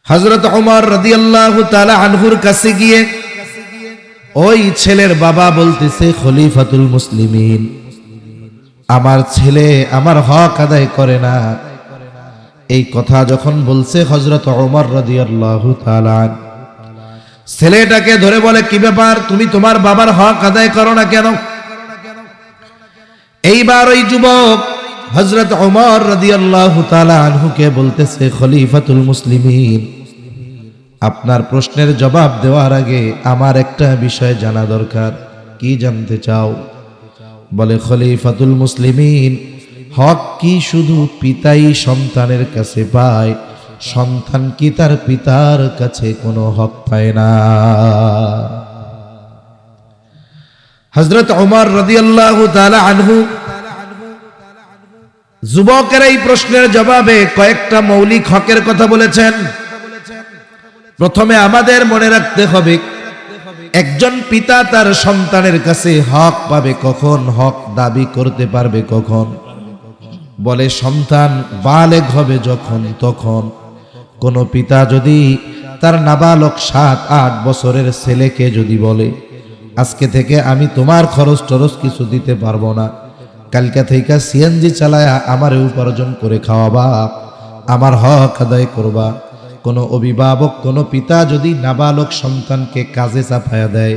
হযরত ওমর রাদিয়াল্লাহু তাআলা আনহুর কাছে গিয়ে ওই ছেলের বাবা বলতেছে, খলিফাতুল মুসলিমিন, আমার ছেলে আমার হক আদায় করে না। এই কথা যখন বলছে হযরত ওমর রাদিয়াল্লাহু তাআলা ছেলেটাকে ধরে বলে, কি ব্যাপার, তুমি তোমার বাবার হক আদায় করো না কেন? এইবার ওই যুবক হযরত ওমর রাদিয়াল্লাহু তাআলা আনহুকে বলতেছে, খলিফাতুল মুসলিমিন, আপনার প্রশ্নের জবাব দেওয়ার আগে আমার একটা বিষয় জানা দরকার। কি জানতে চাও? বলে, খলিফাতুল মুসলিমিন, হক কি শুধু পিতাই সন্তানের কাছে পায়? সন্তান কি তার পিতার কাছে কোনো হক পায় না? হযরত ওমর রাদিয়াল্লাহু তাআলা আনহু যুবকের এই প্রশ্নের জবাবে কয়েকটা মৌলিক হকের কথা বলেছেন। প্রথমে আমাদের মনে রাখতে হবে, একজন পিতা তার সন্তানের কাছে হক পাবে কখন, হক দাবি করতে পারবে কখন? বলে, সন্তান বালেগ হবে যখন তখন। কোন পিতা যদি তার নাবালক 7-8 বছরের ছেলেকে যদি বলে, আজকে থেকে আমি তোমার খরচ টরচ কিছু দিতে পারবো না, কালকে থেকে সিএনজি চালায়া আমার উপার্জন করে খাওয়াবা, আমার হক আদায় করবা। কোনো অভিভাবক, কোনো পিতা যদি নাবালক সন্তানকে কাজে চাপায়া দেয়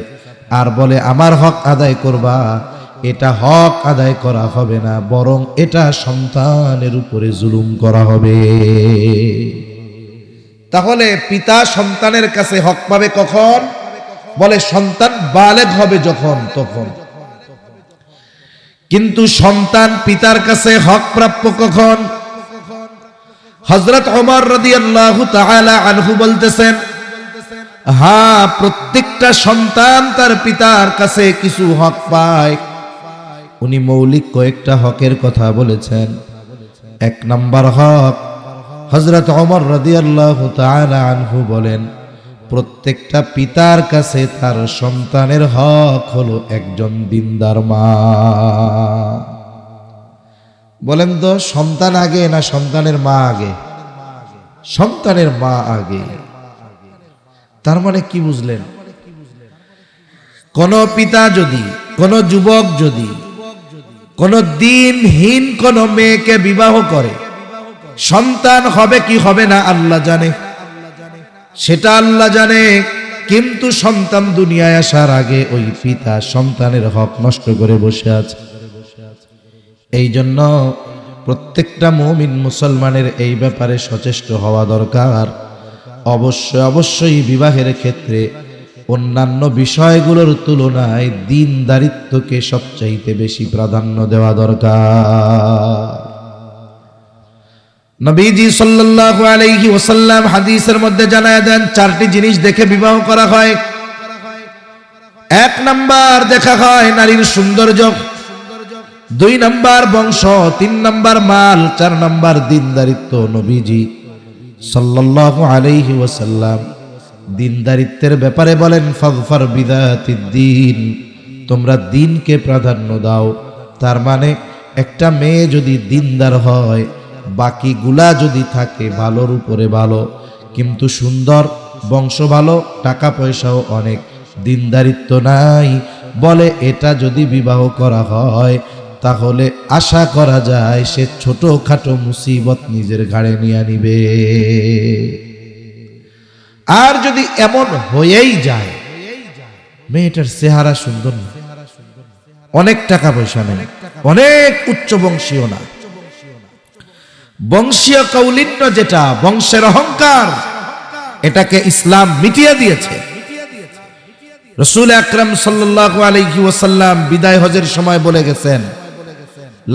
আর বলে আমার হক আদায় করবা, এটা হক আদায় করা হবে না, বরং এটা সন্তানের উপরে জুলুম করা হবে। তাহলে পিতা সন্তানের কাছে হক পাবে কখন? বলে, সন্তান বালেগ হবে যখন তখন। কিন্তু সন্তান পিতার কাছে হক প্রাপ্য কখন? হযরত ওমর রাদিয়াল্লাহু তাআলা আনহু বলতেছেন, হ্যাঁ, প্রত্যেকটা সন্তান তার পিতার কাছে কিছু হক পায়। উনি মৌলিক কয়েকটা হকের কথা বলেছেন। 1 নম্বর হক, হযরত ওমর রাদিয়াল্লাহু তাআলা আনহু বলেন, প্রত্যেকটা পিতার কাছে তার সন্তানের হক হলো একজন দিনদার মা। বলেন তো, সন্তান আগে না সন্তানের মা আগে? সন্তানের মা আগে। তার মানে কি বুঝলেন? কোন পিতা যদি, কোন যুবক যদি কোন দিনহীন কোন মেয়েকে বিবাহ করে, সন্তান হবে কি হবে না আল্লাহ জানে, সেটা আল্লাহ জানে। কিন্তু সন্তান দুনিয়ায় আসার আগে ওই পিতা সন্তানের হক নষ্ট করে বসে আছে। এই জন্য প্রত্যেকটা মুমিন মুসলমানের এই ব্যাপারে সচেষ্ট হওয়া দরকার। অবশ্যই বিবাহের ক্ষেত্রে অন্যান্য বিষয়গুলোর তুলনায় দ্বীনদারিত্বকে সবচাইতে বেশি প্রাধান্য দেওয়া দরকার। নবীজি সাল্লাল্লাহু আলাইহি ওয়াসাল্লাম হাদিসের মধ্যে জানায় দেন, 4টি জিনিস দেখে বিবাহ করা হয়। 1 নাম্বার দেখা হয় নারীর সৌন্দর্য, 2 নাম্বার বংশ, 3 নাম্বার মাল, 4 নাম্বার দ্বীনদারিত্ব। নবীজি সাল্লাল্লাহু আলাইহি ওয়াসাল্লাম দ্বীনদারিত্বের ব্যাপারে বলেন, ফাযফার বিযাতিদ দ্বীন, তোমরা দ্বীনকে প্রাধান্য দাও। তার মানে একটা মেয়ে যদি দ্বীনদার হয়, বাকিগুলা যদি থাকে ভালোর উপরে ভালো, কিন্তু সুন্দর, বংশ ভালো, টাকা পয়সাও অনেক, দ্বীনদারিত্ব নাই, বলে এটা যদি বিবাহ করা হয় তাহলে আশা করা যায় সে ছোটখাটো মুসিবত নিজের ঘাড়ে নিয়ে নিবে। আর যদি এমন হয়েই যায়, মেয়েটার চেহারা সুন্দর না, অনেক টাকা পয়সা নেই, অনেক উচ্চ বংশীয় না, বংশীয় কৌলিন্য যেটা বংশের অহংকার, এটাকে ইসলাম মিটিয়ে দিয়েছে। রাসূল আকরাম সাল্লাল্লাহু আলাইহি ওয়াসাল্লাম বিদায় হজের সময় বলে গেছেন,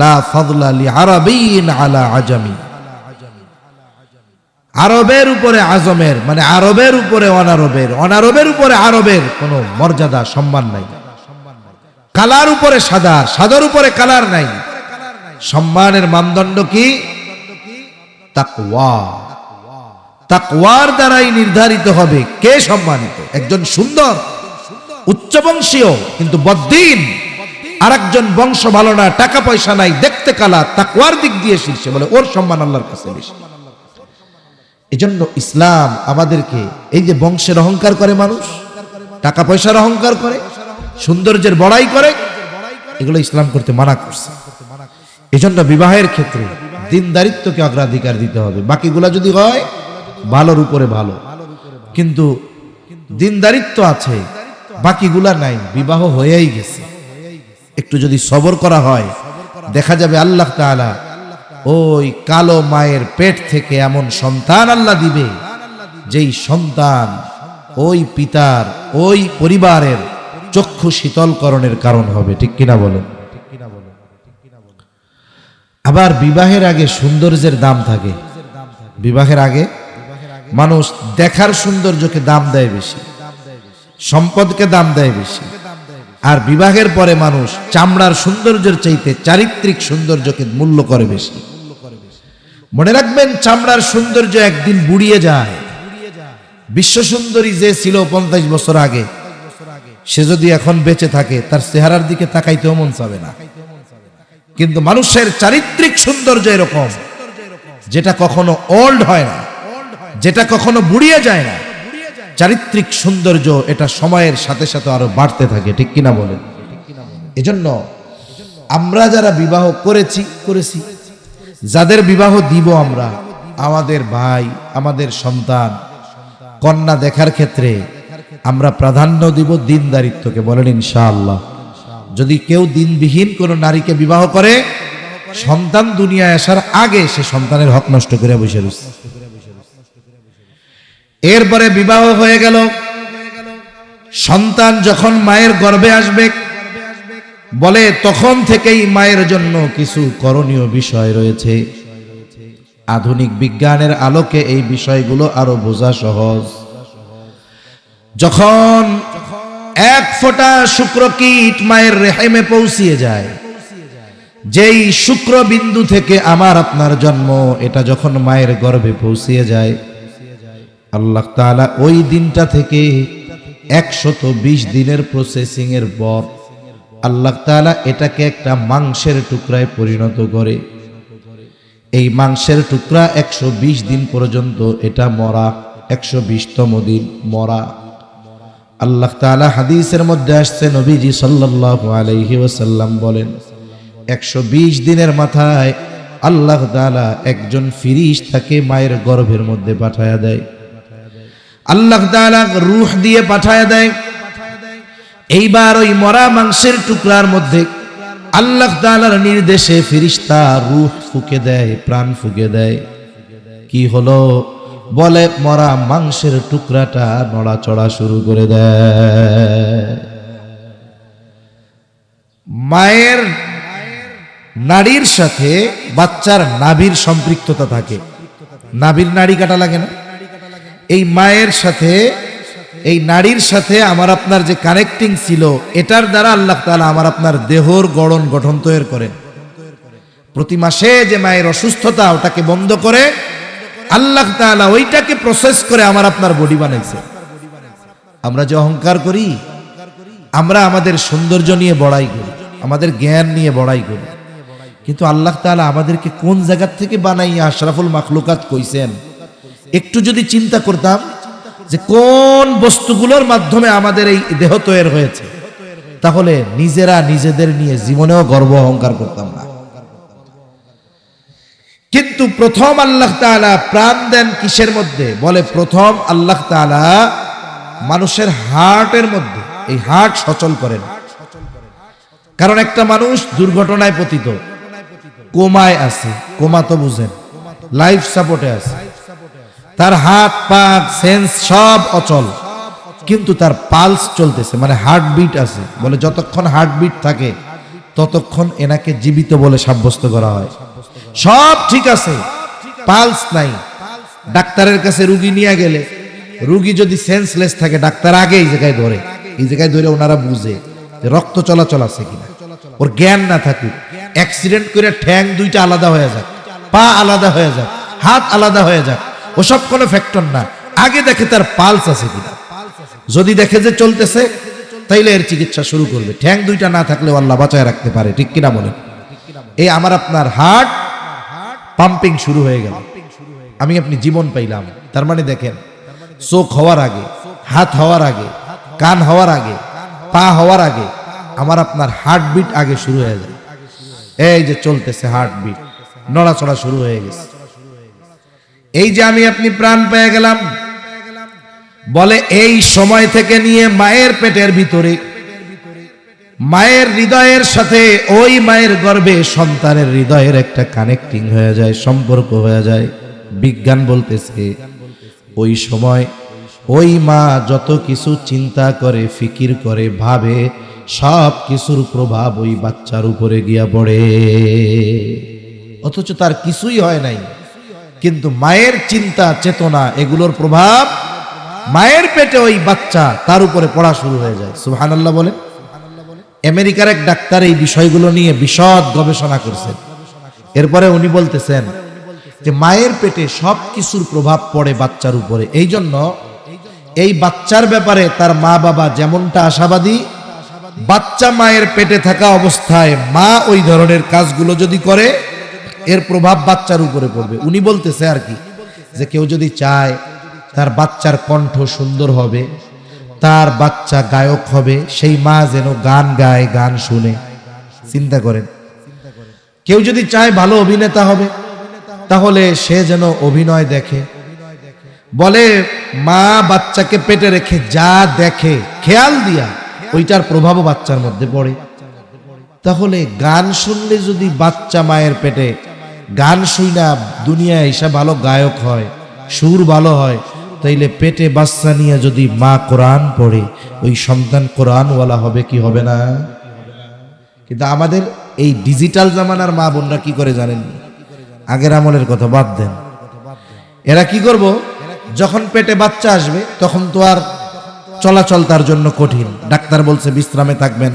লা ফাদলা লি আরাবিয়িন আলা আজামি, আরবের উপরে আজমের, মানে আরবের উপরে অনারবের, অনারবের উপরে আরবের কোনো মর্যাদা সম্মান নাই। কালার উপরে সাদা, সাদার উপরে কালার নাই। সম্মানের মানদণ্ড কি? তাকওয়া। তাকওয়ার দ্বারাই নির্ধারিত হবে কে সম্মানিত। একজন সুন্দর উচ্চবংশীয় কিন্তু বদ্দীন, আরেকজন বংশ ভালো না, টাকা পয়সা নাই, দেখতে কালা, তাকওয়ার দিক দিয়ে শীর্ষে, বলে ওর সম্মান আল্লাহর কাছে বেশি। এজন্য ইসলাম আমাদেরকে, এই যে বংশের অহংকার করে মানুষ, টাকা পয়সার অহংকার করে, সৌন্দর্যের বড়াই করে, এগুলো ইসলাম করতে মানা করছে। এজন্য বিবাহের ক্ষেত্রে দিনদারিত্বকে অগ্রাধিকার দিতে হবে। বাকিগুলা যদি হয় ভালোর উপরে ভালো, কিন্তু দিনদারিত্ব আছে, বাকিগুলা নাই, বিবাহ হয়েই গেছে। একটু যদি সবর করা হয়, দেখা যাবে আল্লাহ তাআলা ওই কালো মায়ের পেট থেকে এমন সন্তান আল্লাহ দিবে, যেই সন্তান ওই পিতার, ওই পরিবারের চক্ষু শীতলকরণের কারণ হবে। ঠিক কিনা বলেন? আবার বিবাহের আগে সৌন্দর্যের দাম থাকে। বিবাহের আগে মানুষ দেখার সৌন্দর্যকে দাম দেয় বেশি, সম্পদকে দাম দেয় বেশি। আর বিবাহের পরে মানুষ চামড়ার সৌন্দর্যের চাইতে চারিত্রিক সৌন্দর্যকে মূল্য করে বেশি। মনে রাখবেন, চামড়ার সৌন্দর্য একদিন বুড়িয়ে যায়। বিশ্ব সুন্দরী যে ছিল 50 বছর আগে, সে যদি এখন বেঁচে থাকে, তার চেহারার দিকে তাকাইতেও মন চাবে না। কিন্তু মানুষের চারিত্রিক সৌন্দর্য এরকম, যেটা কখনো ওল্ড হয় না, যেটা কখনো বুড়িয়ে যায় না। চারিত্রিক সৌন্দর্য এটা সময়ের সাথে সাথে আরো বাড়তে থাকে। ঠিক কিনা বলেন? এজন্য আমরা যারা বিবাহ করেছি, যাদের বিবাহ দিব আমরা, আমাদের ভাই, আমাদের সন্তান, কন্যা দেখার ক্ষেত্রে আমরা প্রাধান্য দিব দিনদারিত্বকে। বলেন ইনশাআল্লাহ। যদি কেউ দিনবিহীন কোন নারীকে বিবাহ করে, সন্তান দুনিয়ায় আসার আগে সে সন্তানের হক নষ্ট করে বসে রয়েছে। এরপরে বিবাহ হয়ে গেল, সন্তান যখন মায়ের গর্ভে আসবে, বলে তখন থেকেই মায়ের জন্য কিছু করণীয় বিষয় রয়েছে। আধুনিক বিজ্ঞানের আলোকে এই বিষয়গুলো আরো বোঝা সহজ। যখন এক ফোঁটা শুক্রকীট মায়ের রেহেমে পৌঁছিয়ে যায়, যেই শুক্রবিন্দু থেকে আমার আপনার জন্ম, এটা যখন মায়ের গর্ভে পৌঁছিয়ে যায়, আল্লাহ তাআলা ওই দিনটা থেকে 120 দিনের প্রসেসিং এর পর আল্লাহ তাআলা এটাকে একটা মাংসের টুকরায় পরিণত করে। এই মাংসের টুকরা 120 দিন পর্যন্ত এটা মরা, 120তম দিন মরা। আল্লাহ তাআলা হাদিসের মধ্যে আসছে, নবীজি সাল্লাল্লাহু আলাইহি ওয়াসাল্লাম বলেন, 120 দিনের মাথায় আল্লাহ তাআলা একজন ফিরিশতাকে মায়ের গর্ভের মধ্যে পাঠায়া দেয়। আল্লাহ তাআলা রূহ দিয়ে পাঠায়া দেয়। এইবার ওই মরা মাংসের টুকরার মধ্যে আল্লাহ তাআলার নির্দেশে ফিরিশতা রূহ ফুঁকে দেয়, প্রাণ ফুঁকে দেয়। কি হলো? বলে মরা মাংসের টুকরাটা নড়াচড়া শুরু করে দেয়। মায়ের নাড়ির সাথে বাচ্চার নাভির সম্পৃক্ততা থাকে। নাভির নাড়ি কাটা লাগে না? এই মায়ের সাথে, এই নাড়ির সাথে আমার আপনার যে কানেক্টিং ছিল, এটার দ্বারা আল্লাহ তাআলা আমার আপনার দেহর গঠন তৈরি করেন। প্রতি মাসে যে মায়ের অসুস্থতা, ওটাকে বন্ধ করে আল্লাহ তাআলা ওইটাকে প্রসেস করে আমার আপনার বডি বানাইছে। আমরা যে অহংকার করি, আমরা আমাদের সৌন্দর্য নিয়ে বড়াই করি, আমাদের জ্ঞান নিয়ে বড়াই করি, কিন্তু আল্লাহ তাআলা আমাদেরকে কোন জায়গা থেকে বানাইয়া আশরাফুল মাখলুকাত কইছেন, একটু যদি চিন্তা করতাম যে কোন বস্তুগুলোর মাধ্যমে আমাদের এই দেহ তৈরি হয়েছে, তাহলে নিজেরা নিজেদের নিয়ে জীবনেও গর্ব অহংকার করতাম না। কিন্তু প্রথম আল্লাহ তাআলা প্রাণ দেন কিসের মধ্যে? বলে প্রথম আল্লাহ তাআলা মানুষের হার্টের মধ্যে, এই হার্ট সচল করেন। কারণ একটা মানুষ দুর্ঘটনায় পতিত, কোমায় আছে, কোমা তো বুঝেন, লাইফ সাপোর্টে আছে, তার হাত পা সেন্স সব অচল, কিন্তু তার পালস চলতেছে, মানে হার্টবিট আছে। বলে যতক্ষণ হার্টবিট থাকে ততক্ষণ এনাকে জীবিত বলে সাব্যস্ত করা হয়। সব ঠিক আছে, পালস নাই। ডাক্তারের কাছে রুগী নিয়ে গেলে, রুগী যদি সেন্সলেস থাকে, ডাক্তার আগে এই জায়গায় ধরে, এই জায়গায় ধরে ওনারা বুঝে যে রক্ত চলাচল আছে কিনা। ওর জ্ঞান না থাকুক, অ্যাক্সিডেন্ট করে ঠ্যাং দুইটা আলাদা হয়ে যাক, পা আলাদা হয়ে যাক, হাত আলাদা হয়ে যাক, ওসব কোনো ফ্যাক্টর না। আগে দেখে তার পালস আছে কিনা। যদি দেখে যে চলতেছে, তাইলে এর চিকিৎসা শুরু করবে। ঠ্যাং দুইটা না থাকলে আল্লাহ বাঁচায় রাখতে পারে। ঠিক কিনা বলেন? এই আমার আপনার হার্ট পাম্পিং শুরু হয়ে গেল। আমি আপনি জীবন পাইলাম। তার মানে দেখেন, চোখ হওয়ার আগে, হাত হওয়ার আগে, কান হওয়ার আগে, পা হওয়ার আগে আমার আপনার হার্টবিট আগে শুরু হয়ে যায়। এই যে চলতেছে হার্টবিট, নড়াচড়া শুরু হয়ে গেছে। এই যে আমি আপনি প্রাণ পেয়ে গেলাম, বলে এই সময় থেকে নিয়ে মায়ের পেটের ভিতরে, মায়ের হৃদয়ের সাথে ওই মায়ের গর্ভে সন্তানের হৃদয়ের একটা কানেক্টিং হয়ে যায়, সম্পর্ক হয়ে যায়। বিজ্ঞান বলতেছে ওই সময় ওই মা যত কিছু চিন্তা করে, ফিকির করে, ভাবে, সব কিছুর প্রভাব ওই বাচ্চার উপরে গিয়া পড়ে। অথচ তার কিছুই হয় নাই, কিন্তু মায়ের চিন্তা চেতনা এগুলোর প্রভাব মায়ের পেটে ওই বাচ্চা তার উপরে পড়া শুরু হয়ে যায়। সুবহানাল্লাহ বলে। আমেরিকার এক ডাক্তার এই বিষয়গুলো নিয়ে বিশদ গবেষণা করছেন। এরপরে উনি বলতেছেন যে মায়ের পেটে সব কিছুর প্রভাব পড়ে বাচ্চার উপরে। এই জন্য এই বাচ্চার ব্যাপারে তার মা বাবা যেমনটা আশাবাদী, বাচ্চা মায়ের পেটে থাকা অবস্থায় মা ওই ধরনের কাজগুলো যদি করে এর প্রভাব বাচ্চার উপরে পড়বে। উনি বলতেছে আর কি, যে কেউ যদি চায় তার বাচ্চার কণ্ঠ সুন্দর হবে, তার বাচ্চা গায়ক হবে, সেই মা যেন গান গায়, গান শুনে। চিন্তা করেন, কেউ যদি চায় ভালো অভিনেতা হবে, তাহলে সে যেন অভিনয় দেখে। বলে মা বাচ্চাকে পেটে রেখে যা দেখে খেয়াল দিয়া, ওইটার প্রভাবও বাচ্চার মধ্যে পড়ে। তাহলে গান শুনলে যদি বাচ্চা মায়ের পেটে গান শুই না দুনিয়ায় এসে ভালো গায়ক হয়, সুর ভালো হয়, তাইলে পেটে বাচ্চা নিয়ে যদি মা কোরআন পড়ে ওই সন্তান কোরআনওয়ালা হবে কি হবে না? কিন্তু আমাদের এই ডিজিটাল জামানার মা বোনরা কি করে জানেন? আগের আমলের কথা বাদ দেন, এরা কি করব, যখন পেটে বাচ্চা আসবে তখন তো আর চলাচল তার জন্য কঠিন। ডাক্তার বলছে বিশ্রামে থাকবেন,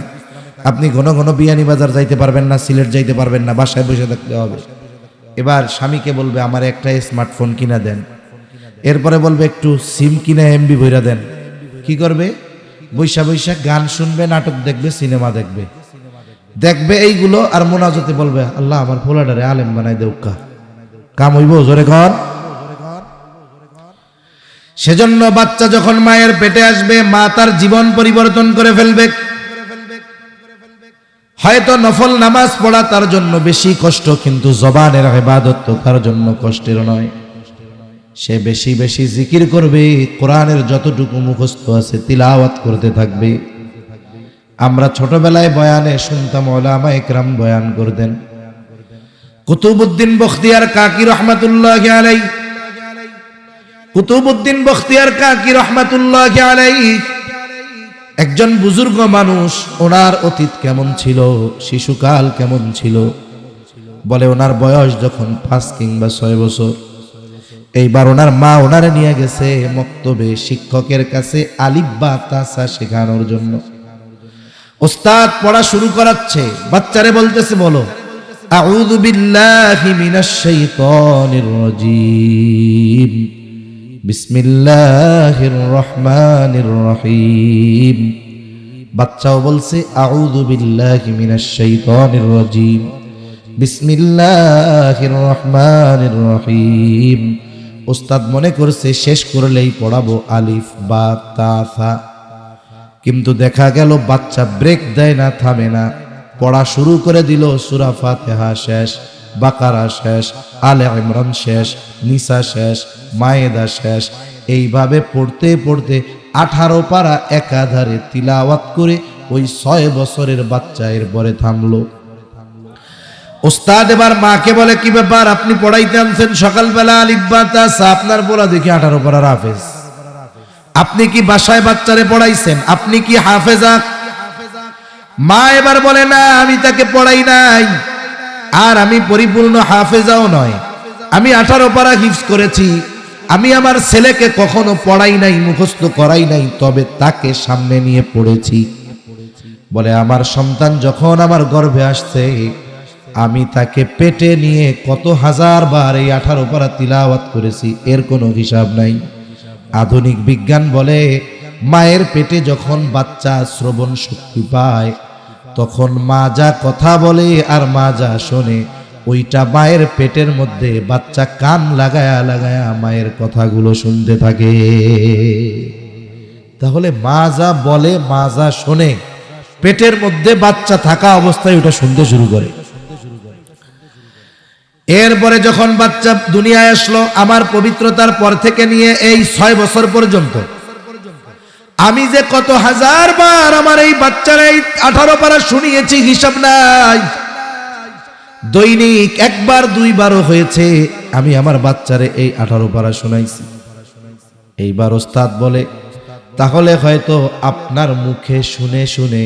আপনি ঘন ঘন বিয়ানীবাজার যাইতে পারবেন না, সিলেট যাইতে পারবেন না, বাসায় বসে থাকতে হবে। এবার স্বামীকে বলবে আমার একটা স্মার্টফোন কিনা দেন, এরপরে বলবে একটু সিম কিনে এমবি ভইরা দেন। কি করবে? বৈশা বৈশা গান শুনবে, নাটক দেখবে, সিনেমা দেখবে, দেখবে এইগুলো, আর মোনাজাতে বলবে আল্লাহ আমার পোলাডারে আলেম বানাই দেউকা। কাম হইব জোরে কর। সেজন্য বাচ্চা যখন মায়ের পেটে আসবে, মা তার জীবন পরিবর্তন করে ফেলবে। হয়তো নফল নামাজ পড়া তার জন্য বেশি কষ্ট, কিন্তু জবানের ইবাদত তো তার জন্য কষ্টের নয়। সে বেশি বেশি জিকির করবে, কোরআনের যতটুকু মুখস্থ আছে তিলাওয়াত করতে থাকবে। আমরা ছোটবেলায় বয়ানে শুনতাম, উলামা ইকরাম বয়ান করতেন। কুতুবউদ্দিন বখতিয়ার কাকি রহমাতুল্লাহি আলাইহি, কুতুবউদ্দিন বখতিয়ার কাকি রহমাতুল্লাহি আলাইহি একজন বুজুর্গ মানুষ। ওনার অতীত কেমন ছিল, শিশুকাল কেমন ছিল? বলে ওনার বয়স যখন 5 কিংবা 6 বছর, এইবার ওনার মা ওনারে নিয়ে গেছে মক্তবে শিক্ষকের কাছে আলিফ বা তাসা শেখানোর জন্য। ওস্তাদ পড়া শুরু করাচ্ছে, বাচ্চারে বলতেছে বলো আউযু বিল্লাহি মিনাশ শাইতানির রাজীম, বিসমিল্লাহির রহমানির রহিম। বাচ্চাও বলছে আউযু বিল্লাহি মিনাশ শাইতানির রাজীম, বিসমিল্লাহির রহমানির রহিম। ওস্তাদ মনে করছে শেষ করলেই পড়াবো আলিফ বা তা সা, কিন্তু দেখা গেল বাচ্চা ব্রেক দেয় না, থামে না, পড়া শুরু করে দিল। সূরা ফাতিহা শেষ, বাকারা শেষ, আলে ইমরান শেষ, নিসা শেষ, মায়েদা শেষ। এইভাবে পড়তে পড়তে 18 পারা একাধারে তিলাওয়াত করে ওই 6 বছরের বাচ্চা এরপরে থামলো। ওস্তাদ এবার মাকে বলে কি ব্যাপার, আপনি পড়াইতে আনছেন সকালবেলা আলিফ বা তা সা, আপনার বলা দেখি 18 পারার হাফেজ। আপনি কি বাসায় বাচ্চারে পড়াইছেন? আপনি কি হাফেজা? মা এবার বলে না, আমি তাকে পড়াই নাই, আর আমি পরিপূর্ণ হাফেজাও নয়, আমি 18 পারা হিফজ করেছি। আমি আমার ছেলেকে কখনো পড়াই নাই, মুখস্থ করাই নাই, তবে তাকে সামনে নিয়ে পড়েছি। বলে আমার সন্তান যখন আমার গর্ভে আসছে, আমি তাকে পেটে নিয়ে কত হাজার বার এই 18 পারা তিলাওয়াত করেছি, এর কোনো হিসাব নাই। আধুনিক বিজ্ঞান বলে মায়ের পেটে যখন বাচ্চা শ্রবণ শক্তি পায়, তখন মা যা কথা বলে আর মা যা শোনে ওইটা মায়ের পেটের মধ্যে বাচ্চা কান লাগায়া লাগায়া মায়ের কথাগুলো শুনতে থাকে। তাহলে মা যা বলে, মা যা শোনে, পেটের মধ্যে বাচ্চা থাকা অবস্থায় ওটা শুনতে শুরু করে। এরপরে যখন বাচ্চা দুনিয়ায় আসলো, আমার পবিত্রতার পর থেকে নিয়ে এই 6 বছর পর্যন্ত আমি যে কত হাজার বার আমার এই বাচ্চার এই 18 পারা শুনিয়েছি, হিসাব নাই। দৈনিক 1 বার 2 বারও হয়েছে আমি আমার বাচ্চারে এই 18 পারা শোনাইছি। এইবার ওস্তাদ বলে, তাহলে হয়তো আপনার মুখে শুনে শুনে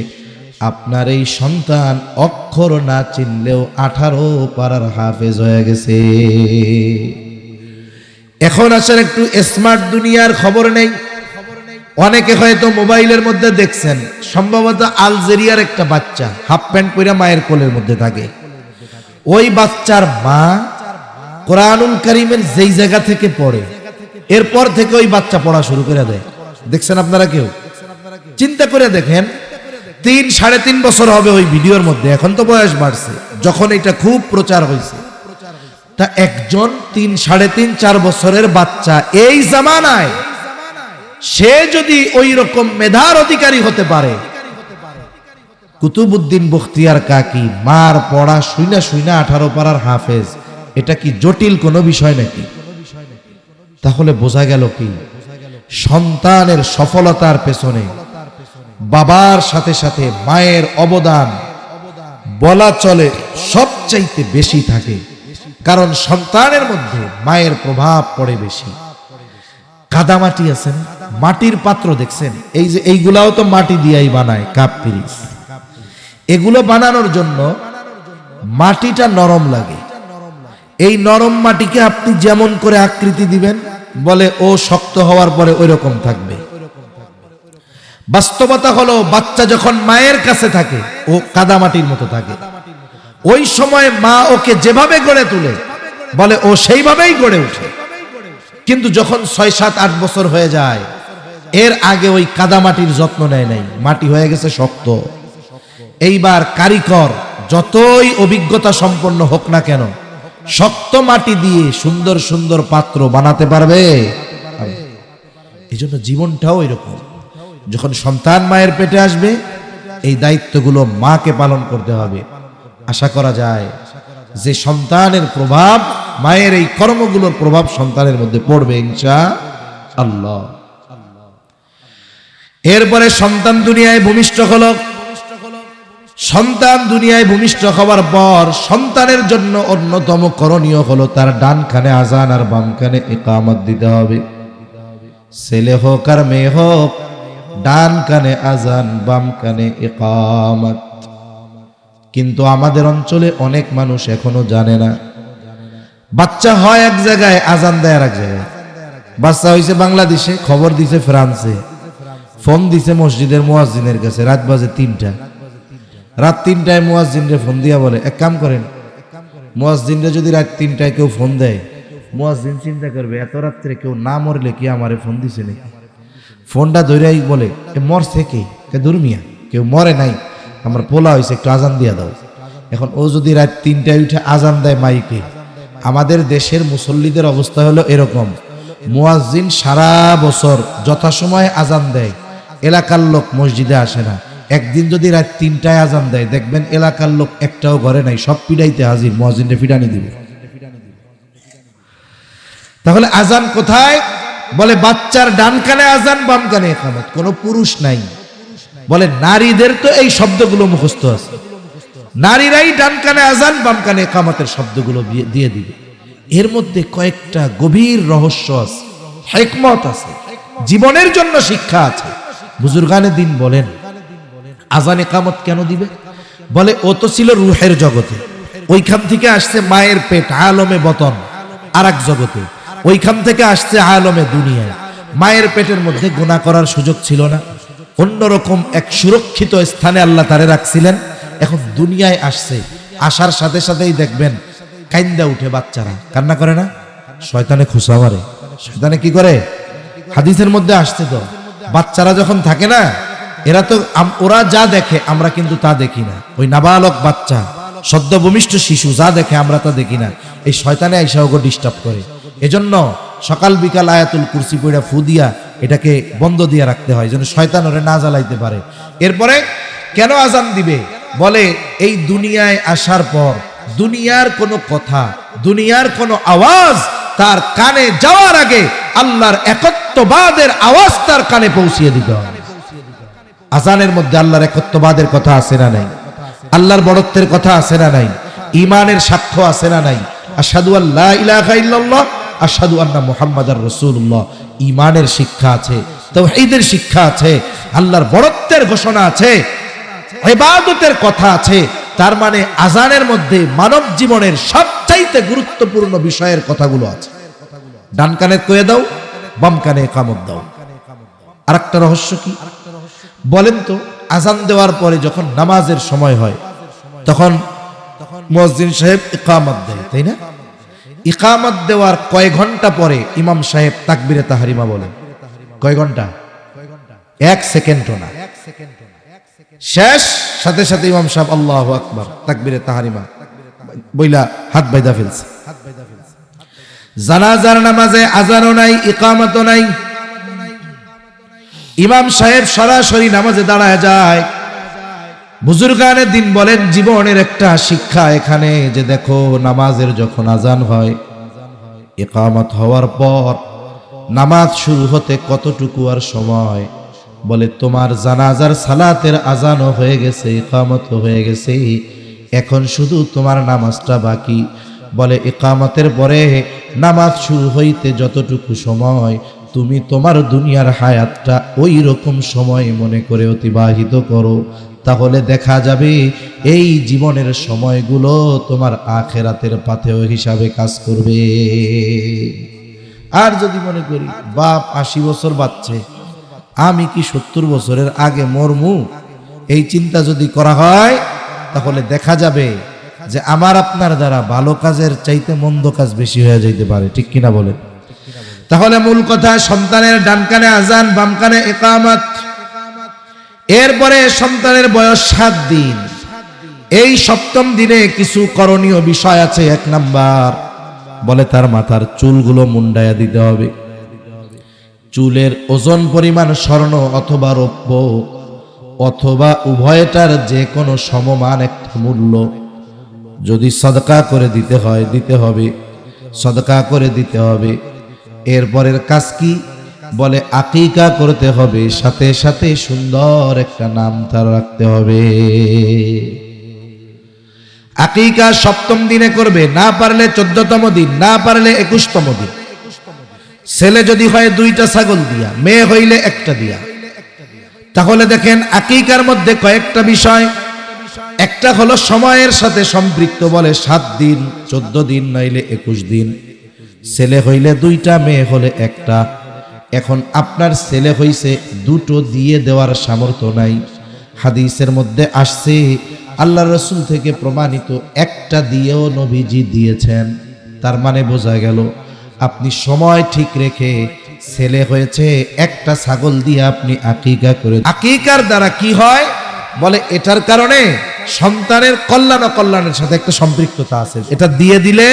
আপনার এই সন্তান অক্ষর না চিনলেও 18 পারার হাফেজ হয়ে গেছে। এখন আসলে একটু স্মার্ট দুনিয়ার খবর নেই। অনেকে হয়তো মোবাইলের মধ্যে দেখছেন, সম্ভবত আলজেরিয়ার একটা বাচ্চা হাফ প্যান্ট পরে মায়ের কোলের মধ্যে থাকে। ওই বাচ্চার মা কোরআনুল কারীমের যেই জায়গা থেকে পড়ে, এরপর থেকে ওই বাচ্চা পড়া শুরু করে দেয়। দেখছেন আপনারা কেউ? চিন্তা করে দেখেন, 3-3.5 বছর হবে ওই ভিডিওর মধ্যে, এখন তো বয়স বাড়ছে, যখন এটা খুব প্রচার হয়েছে। তা একজন 3-3.5-4 বছরের বাচ্চা এই জামানায় সে যদি ওই রকম মেধার অধিকারী হতে পারে, কুতুবউদ্দিন বখতিয়ার কাকি মার পড়া শুইনা শুইনা 18 পারার হাফেজ, এটা কি জটিল কোনো বিষয় নাকি? তাহলে বোঝা গেল কি, সন্তানের সফলতার পেছনে বাবার সাথে সাথে মায়ের অবদান বলা চলে সবচাইতে বেশি থাকে। কারণ সন্তানের মধ্যে মায়ের প্রভাব পড়ে বেশি। কাদামাটি আছে না, মাটির পাত্র দেখছেন, এই যে এইগুলাও তো মাটি দিয়াই বানায়, কাপ পিরিচ। এগুলো বানানোর জন্য মাটিটা নরম লাগে। এই নরম মাটিকে আপনি যেমন করে আকৃতি দিবেন, বলে ও শক্ত হওয়ার পরে ওই রকম থাকবে। বাস্তবতা হলো, বাচ্চা যখন মায়ের কাছে থাকে ও কাদামাটির মতো থাকে। ওই সময় মা ওকে যেভাবে গড়ে তোলে, বলে ও সেইভাবেই গড়ে ওঠে। কিন্তু যখন 6-7-8 বছর হয়ে যায়, এর আগে ওই কাদামাটির যত্ন নেয় নাই, মাটি হয়ে গেছে শক্ত। এইবার কারিগর যতই অভিজ্ঞতা সম্পন্ন হোক না কেন, শক্ত মাটি দিয়ে সুন্দর সুন্দর পাত্র বানাতে পারবে? এই জন্য জীবনটাও এরকম। যখন সন্তান মায়ের পেটে আসবে, এই দায়িত্বগুলো মাকে পালন করতে হবে। আশা করা যায় যে সন্তানের প্রভাব, মায়ের এই কর্মগুলোর প্রভাব সন্তানের মধ্যে পড়বে ইনশাআল্লাহ। এরপরে সন্তান দুনিয়ায় ভূমিষ্ঠ হলো। সন্তান দুনিয়ায় ভূমিষ্ঠ হওয়ার পর সন্তানের জন্য অন্যতম করণীয় হলো তার ডান কানে আজান আর বাম কানে ইকামত দিতে হবে। ছেলে হোক আর মেয়ে হোক, ডান কানে আজান, বাম কানে ইকামত। কিন্তু আমাদের অঞ্চলে অনেক মানুষ এখনো জানে না। বাচ্চা হয় এক জায়গায়, আজান দেয় আর এক জায়গায়। বাচ্চা হয়েছে বাংলাদেশে, খবর দিছে ফ্রান্সে, ফোন দিছে মসজিদের মুয়াজ্জিনের কাছে, রাত বাজে 3টা। রাত 3টায় মুয়াজ্জিনরে ফোন দিয়া বলে, এক কাম করেন, মুয়াজ্জিনরে যদি রাত 3টায় কেউ ফোন দেয়, মুয়াজ্জিন চিন্তা করবে এত রাত্রে কেউ না মরলে কি আমারে ফোন দিছে নাকি। ফোনটা ধরেই বলে, এ মরছে কে? দুর্মিয়া, কেউ মরে নাই, আমার পোলা হয়েছে, একটু আজান দিয়া দাও। এখন ও যদি রাত 3টায় উঠে আজান দেয় মাইকে, আমাদের দেশের মুসল্লিদের অবস্থা হলো এরকম, মুয়াজ্জিন সারা বছর যথাসময়ে আজান দেয়, এলাকার লোক মসজিদে আসে না। একদিন যদি রাত 3টায় আজান দেয়, দেখবেন এলাকার লোক একটাও ঘরে নাই, সব পিড়াইতে হাজির, মুয়াজ্জিনরে ফিডানি দিবে। তাহলে আজান কোথায়? বলে বাচ্চার ডান কানে আজান, বাম কানে ইকামত। কোনো পুরুষ নাই। বলে নারীদের তো এই শব্দগুলো মুখস্থ আছে, নারীরাই ডান কানে আজান, বাম কানে ইকামতের শব্দগুলো দিয়ে দিবে। এর মধ্যে কয়েকটা গভীর রহস্য আছে, হিকমত আছে, জীবনের জন্য শিক্ষা আছে। বুজুর্গানে দিন বলেন, আজান ইকামত কেন দিবে? বলে ও তো ছিল রুহের জগতে, ওইখান থেকে আসছে মায়ের পেট আলমে বতন আর এক জগতে, ওইখান থেকে আসছে আলমে দুনিয়ায়। মায়ের পেটের মধ্যে গুনাহ করার সুযোগ ছিল না, অন্যরকম এক সুরক্ষিত স্থানে আল্লাহ তারে রাখছিলেন। এখন দুনিয়ায় আসছে, আসার সাথে সাথেই দেখবেন কাইন্দা উঠে বাচ্চারা, কান্না করে না? শয়তানে খুশা মারে। শয়তানে কি করে? হাদিসের মধ্যে আসছে তো, বাচ্চারা যখন থাকে না, এরা তো ওরা যা দেখে আমরা কিন্তু তা দেখি না। ওই নাবালক বাচ্চা সদ্য ভূমিষ্ঠ শিশু যা দেখে আমরা তা দেখি না, এই শয়তানে আইসা ওকে ডিস্টার্ব করে। এজন্য সকাল বিকাল আয়াতুল কুরসি পড়া ফু দিয়া এটাকে বন্ধ দিয়ে রাখতে হয়, যেন শয়তান ওরে না জ্বালাইতে পারে। এরপরে কেন আজান দিবে? বলে এই দুনিয়ায় আসার পর দুনিয়ার কোনো কথা, দুনিয়ার কোনো আওয়াজ তার কানে যাওয়ার আগে আল্লাহর একত্ববাদের আওয়াজ তার কানে পৌঁছিয়ে দিতে হবে। আজানের মধ্যে আল্লাহর একত্ববাদের কথা আছে না নাই? আল্লাহর বড়ত্বের কথা আছে না নাই? ঈমানের সাক্ষ্য আছে না নাই? আশহাদু আল্লা ইলাহা ইল্লাল্লাহ, আশহাদু আন্না মুহাম্মাদার রাসূলুল্লাহ। ঈমানের শিক্ষা আছে, তাওহীদের শিক্ষা আছে, আল্লাহর বড়ত্বের ঘোষণা আছে, ইবাদতের কথা আছে। তার মানে আজানের মধ্যে মানব জীবনের সবচাইতে গুরুত্বপূর্ণ বিষয়ের কথাগুলো আছে। ডান কানে কয়ে দাও, বাম কানে ইকামত দাও। আরেকটা রহস্য কি বলেন তো? আজান দেওয়ার পরে যখন নামাজের সময় হয় তখন মুয়াজ্জিন সাহেব ইকামত দেয়, তাই না? ইকামত দেওয়ার কয় ঘন্টা পরে ইমাম সাহেব তাকবীরে তাহরিমা বলেন? কয় ঘন্টা? 1 সেকেন্ডও না। শেষ সাথে সাথে ইমাম সাহেব আল্লাহু আকবার তাকবীরে তাহরিমা বইলা হাত বাইদা ফেলছে। জানাজার নামাজে আজানও নাই, ইকামতও নাই, ইমাম সাহেব সরাসরি নামাজে দাঁড়ায় যায়। বুজুর্গানে দিন বলেন জীবনের একটা শিক্ষা এখানে, যে দেখো নামাজের যখন আজান হয়, ইকামত হওয়ার পর নামাজ শুরু হতে কতটুকু আর সময়, বলে তোমার জানাজার সালাতের আজানও হয়ে গেছে, ইকামতও হয়ে গেছে, এখন শুধু তোমার নামাজটা বাকি। বলে ইকামতের পরে নামাজ শুরু হইতে যতটুকু সময়, তুমি তোমার দুনিয়ার হায়াতটা ওই রকম সময় মনে করে অতিবাহিত করো, তাহলে দেখা যাবে এই জীবনের সময়গুলো তোমার আখেরাতের পাথেয় হিসাবে কাজ করবে। আর যদি মনে করি বাপ 80 বছর বাঁচছে, আমি কি 70 বছরের আগে মরমু, এই চিন্তা যদি করা হয়, তাহলে দেখা যাবে যে আমার আপনার দ্বারা ভালো কাজের চাইতে মন্দ কাজ বেশি হয়ে যাইতে পারে। ঠিক কিনা বলেন? তাহলে মূল কথা, সন্তানের ডান কানে আজান, বাম কানে ইকামত। এরপরে সন্তানের বয়স 7 দিন। এই 7ম দিনে কিছু করণীয় বিষয় আছে। 1 নাম্বার, বলে তার মাথার চুলগুলো মুন্ডায়া দিতে হবে। চুলের ওজন পরিমাণ স্বর্ণ অথবা রৌপ্য অথবা উভয়টার যে কোনো সমমান একটা মূল্য, যদি সদকা করে দিতে হয় দিতে হবে, সদকা করে দিতে হবে। এরপরের কাজ কি? বলে আকিকা করতে হবে, সাথে সাথে সুন্দর একটা নাম তার রাখতে হবে। আকিকা 7ম দিনে করবে, না পারলে 14তম দিন, না পারলে 21তম দিন। ছেলে যদি হয় 2টা ছাগল দিয়া, মেয়ে হইলে 1টা দিয়া। তাহলে দেখেন আকিকার মধ্যে কয়েকটা বিষয়। একটা হলো সময়ের সাথে সম্পৃক্ত, বলে 7 দিন, 14 দিন, নইলে 21 দিন। ছেলে হইলে 2টা, মেয়ে হলে 1টা। এখন আপনার ছেলে হইছে, 2টো দিয়ে দেওয়ার সামর্থ্য নাই। হাদিসের মধ্যে আসছে, আল্লাহ রসুল থেকে প্রমাণিত, 1টা দিয়েও নবীজি দিয়েছেন। তার মানে বোঝা গেল আপনি সময় ঠিক রেখে, ছেলে হয়েছে 1টা ছাগল দিয়ে আপনি আকিকা করে। আকিকার দ্বারা কি হয়? বলে এটার কারণে সন্তানের কল্যাণ অকল্যাণের সাথে একটা সম্পৃক্ততা আছে, এটা দিয়ে দিলে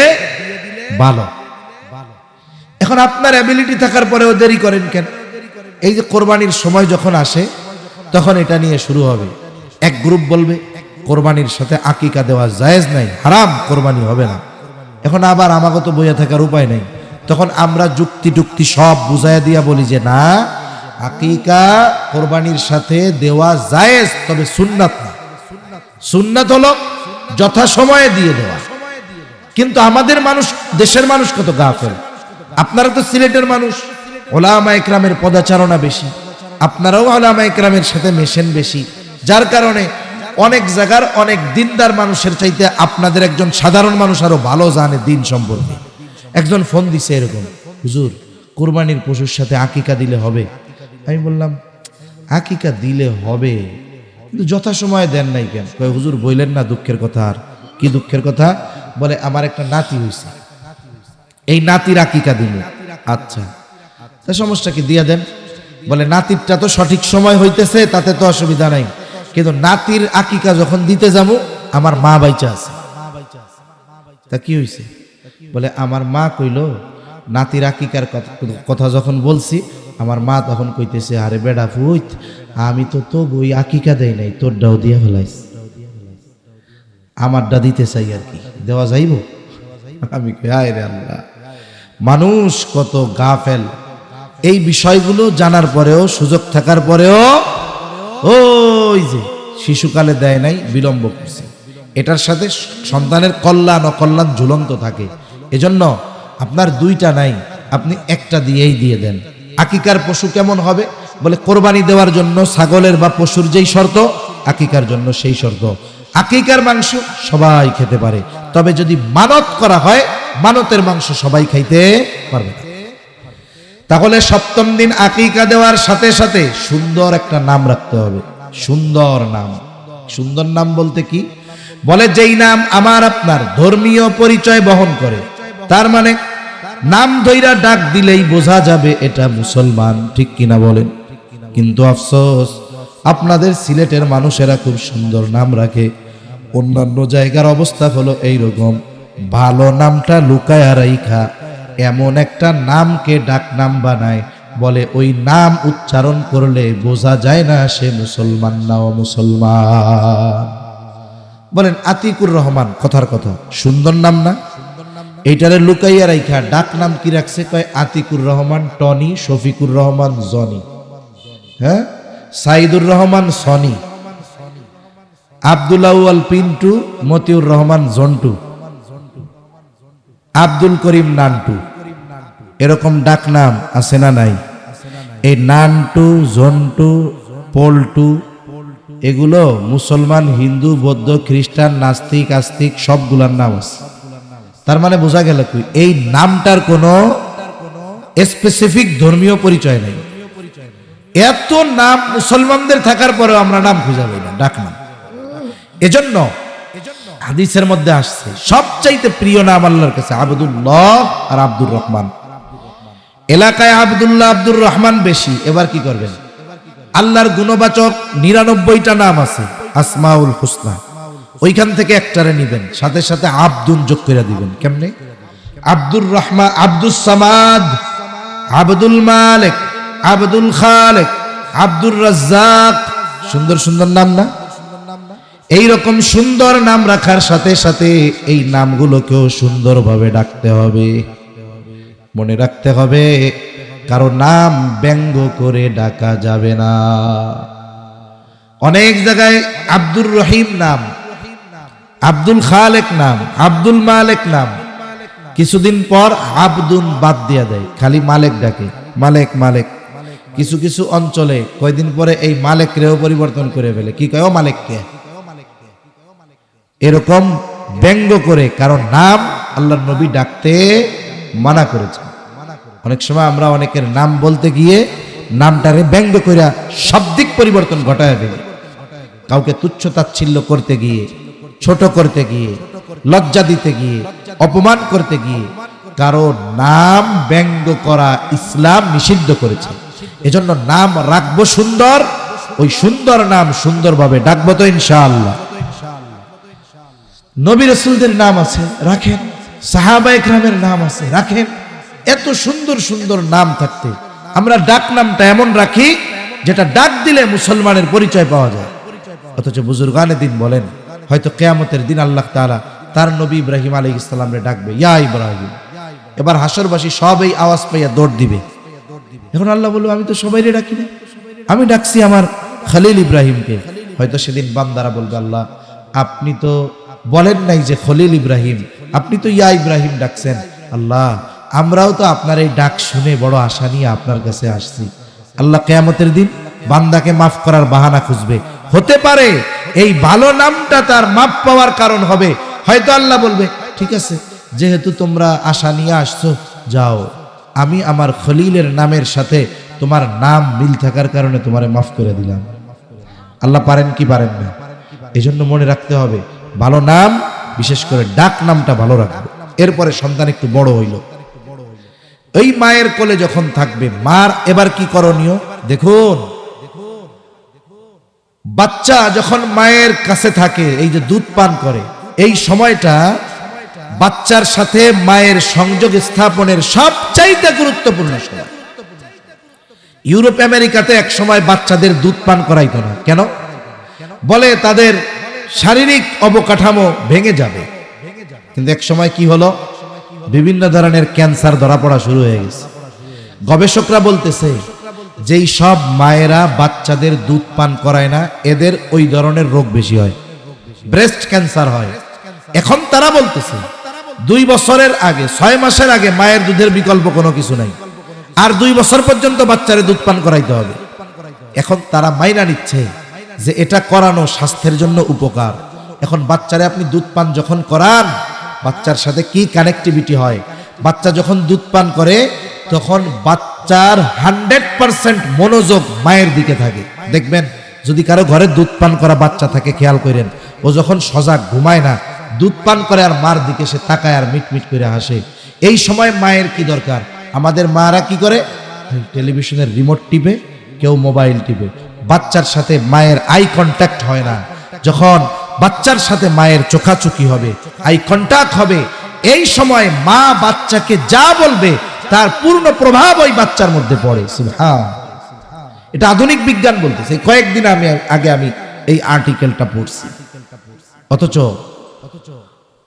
ভালো। এখন আপনার অ্যাবিলিটি থাকার পরেও দেরি করেন কেন? এই যে কোরবানির সময় যখন আসে, তখন এটা নিয়ে শুরু হবে। এক গ্রুপ বলবে কোরবানির সাথে আকিকা দেওয়া জায়েজ নাই, হারাম, কোরবানি হবে না। এখন আবার আমাকে তো বইয়া থাকার উপায় নাই, তখন আমরা যুক্তি টুক্তি সব বুঝাইয়া দিয়া বলি যে না, আকিকা কোরবানির সাথে দেওয়া জায়েজ, তবে সুন্নাত না। সুন্নাত হলো যথাসময়ে দিয়ে দেওয়া। কিন্তু আমাদের মানুষ, দেশের মানুষ কত গাফেল। আপনারা তো সিলেটের মানুষ, ওলামা ইকরামের পদাচারণা বেশি, আপনারাও ওলামা ইকরামের সাথে মেশেন বেশি, যার কারণে অনেক জায়গার অনেক দিনদার মানুষের চাইতে আপনাদের একজন সাধারণ মানুষ আরো ভালো জানে দিন সম্পর্কে। একজন ফোন দিছে এরকম, হুজুর কোরবানির পশুর সাথে আকিকা দিলে হবে? আমি বললাম আকিকা দিলে হবে, কিন্তু যথাসময়ে দেন নাই কেন? কয় হুজুর বললেন না দুঃখের কথা। আর কি দুঃখের কথা? বলে আমার একটা নাতি হয়েছে, এই নাতির আকিকা দিল। আচ্ছা, তা সমস্যা কি, দিয়া দেন। বলে নাতিরটা তো সঠিক সময় হইতেছে, তাতে তো অসুবিধা নাই, কিন্তু নাতির আকিকা যখন দিতে যাবো আমার মা বাইচা আছে, তা কি হয়েছে? বলে আমার মা কইল নাতির আকিকার কথা যখন বলছি, আমার মা তখন কইতেছে, আরে বেডা ফুইত, আমি তো তো ওই আকিকা দেই নাই, তোরটাও দিয়া ফেলাইস, আমারটা দিতে চাই আর কি, দেওয়া যাইব? আমি কই হায় রে আল্লাহ, মানুষ কত গাফেল। এই বিষয়গুলো জানার পরেও, সুযোগ থাকার পরেও ওই যে শিশুকালে দেয় নাই, বিলম্ব করছে। এটার সাথে সন্তানের কল্যাণ অকল্যাণ ঝুলন্ত থাকে। এজন্য আপনার দুইটা নাই, আপনি একটা দিয়েই দিয়ে দেন। আকিকার পশু কেমন হবে? বলে কোরবানি দেওয়ার জন্য ছাগলের বা পশুর যেই শর্ত, আকিকার জন্য সেই শর্ত। আকিকার মাংস সবাই খেতে পারে, তবে যদি মানত করা হয়, মানতের মাংস সবাই খাইতে পারবে না। তাহলে সপ্তম দিন আকিকা দেওয়ার সাথে সাথে সুন্দর একটা নাম রাখতে হবে। সুন্দর নাম। সুন্দর নাম বলতে কি? বলে যেই নাম আমার আপনার ধর্মীয় পরিচয় বহন করে, তার মানে নাম ধইরা ডাক দিলেই বোঝা যাবে এটা মুসলমান, ঠিক কিনা বলেন? কিন্তু আফসোস, আপনাদের সিলেটের মানুষেরা খুব সুন্দর নাম রাখে, অন্যান্য জায়গার অবস্থা হলো এইরকম। ভালো নামটা লুকায়া রাইখা এমন একটা নামকে ডাক নাম বানায়, বলে ওই নাম উচ্চারণ করলে বোঝা যায় না সে মুসলমান না অমুসলমান। বলেন আতিকুর রহমান, কথার কথা, সুন্দর নাম না? এইটারে লুকাইয়া রাইখা ডাক নাম কি রাখছে? কয় আতিকুর রহমান টনি, শফিকুর রহমান জনি, হ্যাঁ, সাইদুর রহমান সনি, আব্দুল আউয়াল পিন্টু, মতিউর রহমান জন্টু, আব্দুল করিম নান্টু। এরকম ডাক নাম আছে না নাই? এই নান্টু, জন্টু, পল্টু, এগুলো মুসলমান, হিন্দু, বৌদ্ধ, খ্রিস্টান, নাস্তিক, আস্তিক সবগুলার নাম আছে। তার মানে বোঝা গেল কি এই নামটার কোনো স্পেসিফিক ধর্মীয় পরিচয় নেই। এত নাম মুসলমানদের থাকার পরেও আমরা নাম খুঁজে পাই না, ডাক নাম। এজন্য হাদিসের মধ্যে আসছে সবচাইতে প্রিয় নাম আল্লাহর কাছে আব্দুল্লাহ আর আব্দুর রহমান। এলাকায় আব্দুল্লাহ আব্দুর রহমান বেশি। এবার কি করবেন? আল্লাহর গুণবাচক 99টা নাম আছে, আসমাউল হুসনা, ওইখান থেকে একটারে নিবেন, সাথে সাথে আব্দুল যোগ করে দিবেন। কেমনে? আব্দুর রহমান, আব্দুস সামাদ, আব্দুল মালিক, আব্দুল খালেক, আব্দুর রাজ্জাক। সুন্দর সুন্দর নাম না? এইরকম সুন্দর নাম রাখার সাথে সাথে এই নামগুলোকেও সুন্দরভাবে ডাকতে হবে। মনে রাখতে হবে, কারো নাম ব্যঙ্গ করে ডাকা যাবে না। অনেক জায়গায় আব্দুর রহিম নাম, আব্দুল খালেক নাম, আব্দুল মালেক নাম, কিছুদিন পর আব্দুল বাদ দিয়া দেয়, খালি মালেক ডাকে, মালেক মালেক। কিছু কিছু অঞ্চলে কয়দিন পরে এই মালেক রেও পরিবর্তন করে ফেলে, কি কয় ও মালেককে, এরকম ব্যঙ্গ করে। কারণ নাম আল্লাহর নবী ডাকতে মানা করেছে। অনেক সময় আমরা অনেকের নাম বলতে গিয়ে নামটারে ব্যঙ্গ করে শাব্দিক পরিবর্তন ঘটায় ফেলি। কাউকে তুচ্ছ তাচ্ছিল্য করতে গিয়ে, ছোট করতে গিয়ে, লজ্জা দিতে গিয়ে, অপমান করতে গিয়ে কারো নাম ব্যঙ্গ করা ইসলাম নিষিদ্ধ করেছে। এজন্য নাম রাখবো সুন্দর, ওই সুন্দর নাম সুন্দরভাবে ডাকবো তো ইনশাআল্লাহ। নবী রাসূলদের নাম আছে, রাখেন। সাহাবায়ে কেরামের নাম আছে, রাখেন। এত সুন্দর সুন্দর নাম থাকতে আমরা ডাক নামটা এমন রাখি যেটা ডাক দিলে মুসলমানের পরিচয় পাওয়া যায়। অথচ বুজুর্গানে দিন বলেন, হয়তো কিয়ামতের দিন আল্লাহ তাআলা তার নবী ইব্রাহিম আলাইহিস সালামরে ডাকবে, ইয়া ইব্রাহিম। এবার হাসরবাসী সব এই আওয়াজ পাইয়া দৌড় দিবে। এখন আল্লাহ বলবে, আমি তো সবাইরে ডাকি না, আমি ডাকছি আমার খলিল ইব্রাহিমকে। হয়তো সেদিন বান্দারা বলবে, আল্লাহ আপনি তো বলেন নাই যে খলিল ইব্রাহিম, আপনি তো ইয়া ইব্রাহিম ডাকছেন। আল্লাহ আমরাও তো আপনার এই ডাক শুনে বড় আশা নিয়ে আপনার কাছে আসছি। আল্লাহ কিয়ামতের দিন বান্দাকে মাফ করার বাহানা খুঁজবে। হতে পারে এই ভালো নামটা তার মাফ পাওয়ার কারণ হবে। হয়তো আল্লাহ বলবে, ঠিক আছে, যেহেতু তোমরা আশা নিয়ে আসছো, যাও, আমি আমার খলিলের নামের সাথে তোমার নাম মিল থাকার কারণে তোমারে মাফ করে দিলাম। আল্লাহ পারেন কি পারেন না? এজন্য মনে রাখতে হবে, ভালো নাম, বিশেষ করে ডাক নামটা ভালো রাখবে। এরপরে সন্তান একটু বড় হইল, এই মায়ের কোলে যখন থাকবে, মার এবার কি করণীয় দেখুন। বাচ্চা যখন মায়ের কাছে থাকে, এই যে দুধ পান করে, এই সময়টা বাচ্চার সাথে মায়ের সংযোগ স্থাপনের সবচাইতে গুরুত্বপূর্ণ সময়। ইউরোপ আমেরিকাতে এক সময় বাচ্চাদের দুধ পান করাইতো না। কেন? বলে তাদের শারীরিক অবকাঠামো ভেঙে যাবে। কিন্তু এক সময় কি হলো, বিভিন্ন ধরনের ক্যান্সার ধরা পড়া শুরু হয়ে গেছে। গবেষকরা বলতেছে যেই সব মায়েরা বাচ্চাদের দুধ পান করায় না, এদের ওই ধরনের রোগ বেশি হয়, ব্রেস্ট ক্যান্সার হয়। এখন তারা বলতেছে 2 বছরের আগে, 6 মাসের আগে মায়ের দুধের বিকল্প কোনো কিছু নাই, আর 2 বছর পর্যন্ত বাচ্চারে দুধ পান করাইতে হবে। এখন তারা মাইনা নিচ্ছে যে এটা করানো স্বাস্থ্যের জন্য উপকার। এখন বাচ্চারে আপনি দুধ পান যখন করান, বাচ্চার সাথে কি কানেক্টিভিটি হয়, বাচ্চা যখন দুধ পান করে তখন বাচ্চার 100% মনোযোগ মায়ের দিকে থাকে। দেখবেন যদি কারো ঘরে দুধ পান করা বাচ্চা থাকে, খেয়াল করেন, ও যখন সজাগ ঘুমায় না, দুধ পান করে আর মার দিকে সে তাকায় আর মিটমিট করে হাসে। এই সময় মায়ের কি দরকার? আমাদের মারা কি করে? টেলিভিশনের রিমোট টিপে, কেউ মোবাইল টিপে। বাচ্চার সাথে মায়ের আই কন্ট্যাক্ট হয় না। যখন বাচ্চার সাথে মায়ের চোখাচোখি হবে, আই কন্ট্যাক্ট হবে, এই সময় মা বাচ্চাকে যা বলবে তার পূর্ণ প্রভাব ওই বাচ্চার মধ্যে পড়ে। সুবহান। এটা আধুনিক বিজ্ঞান বলতেছে। কয়েকদিন আগে আমি এই আর্টিকেলটা পড়ছি। অথচ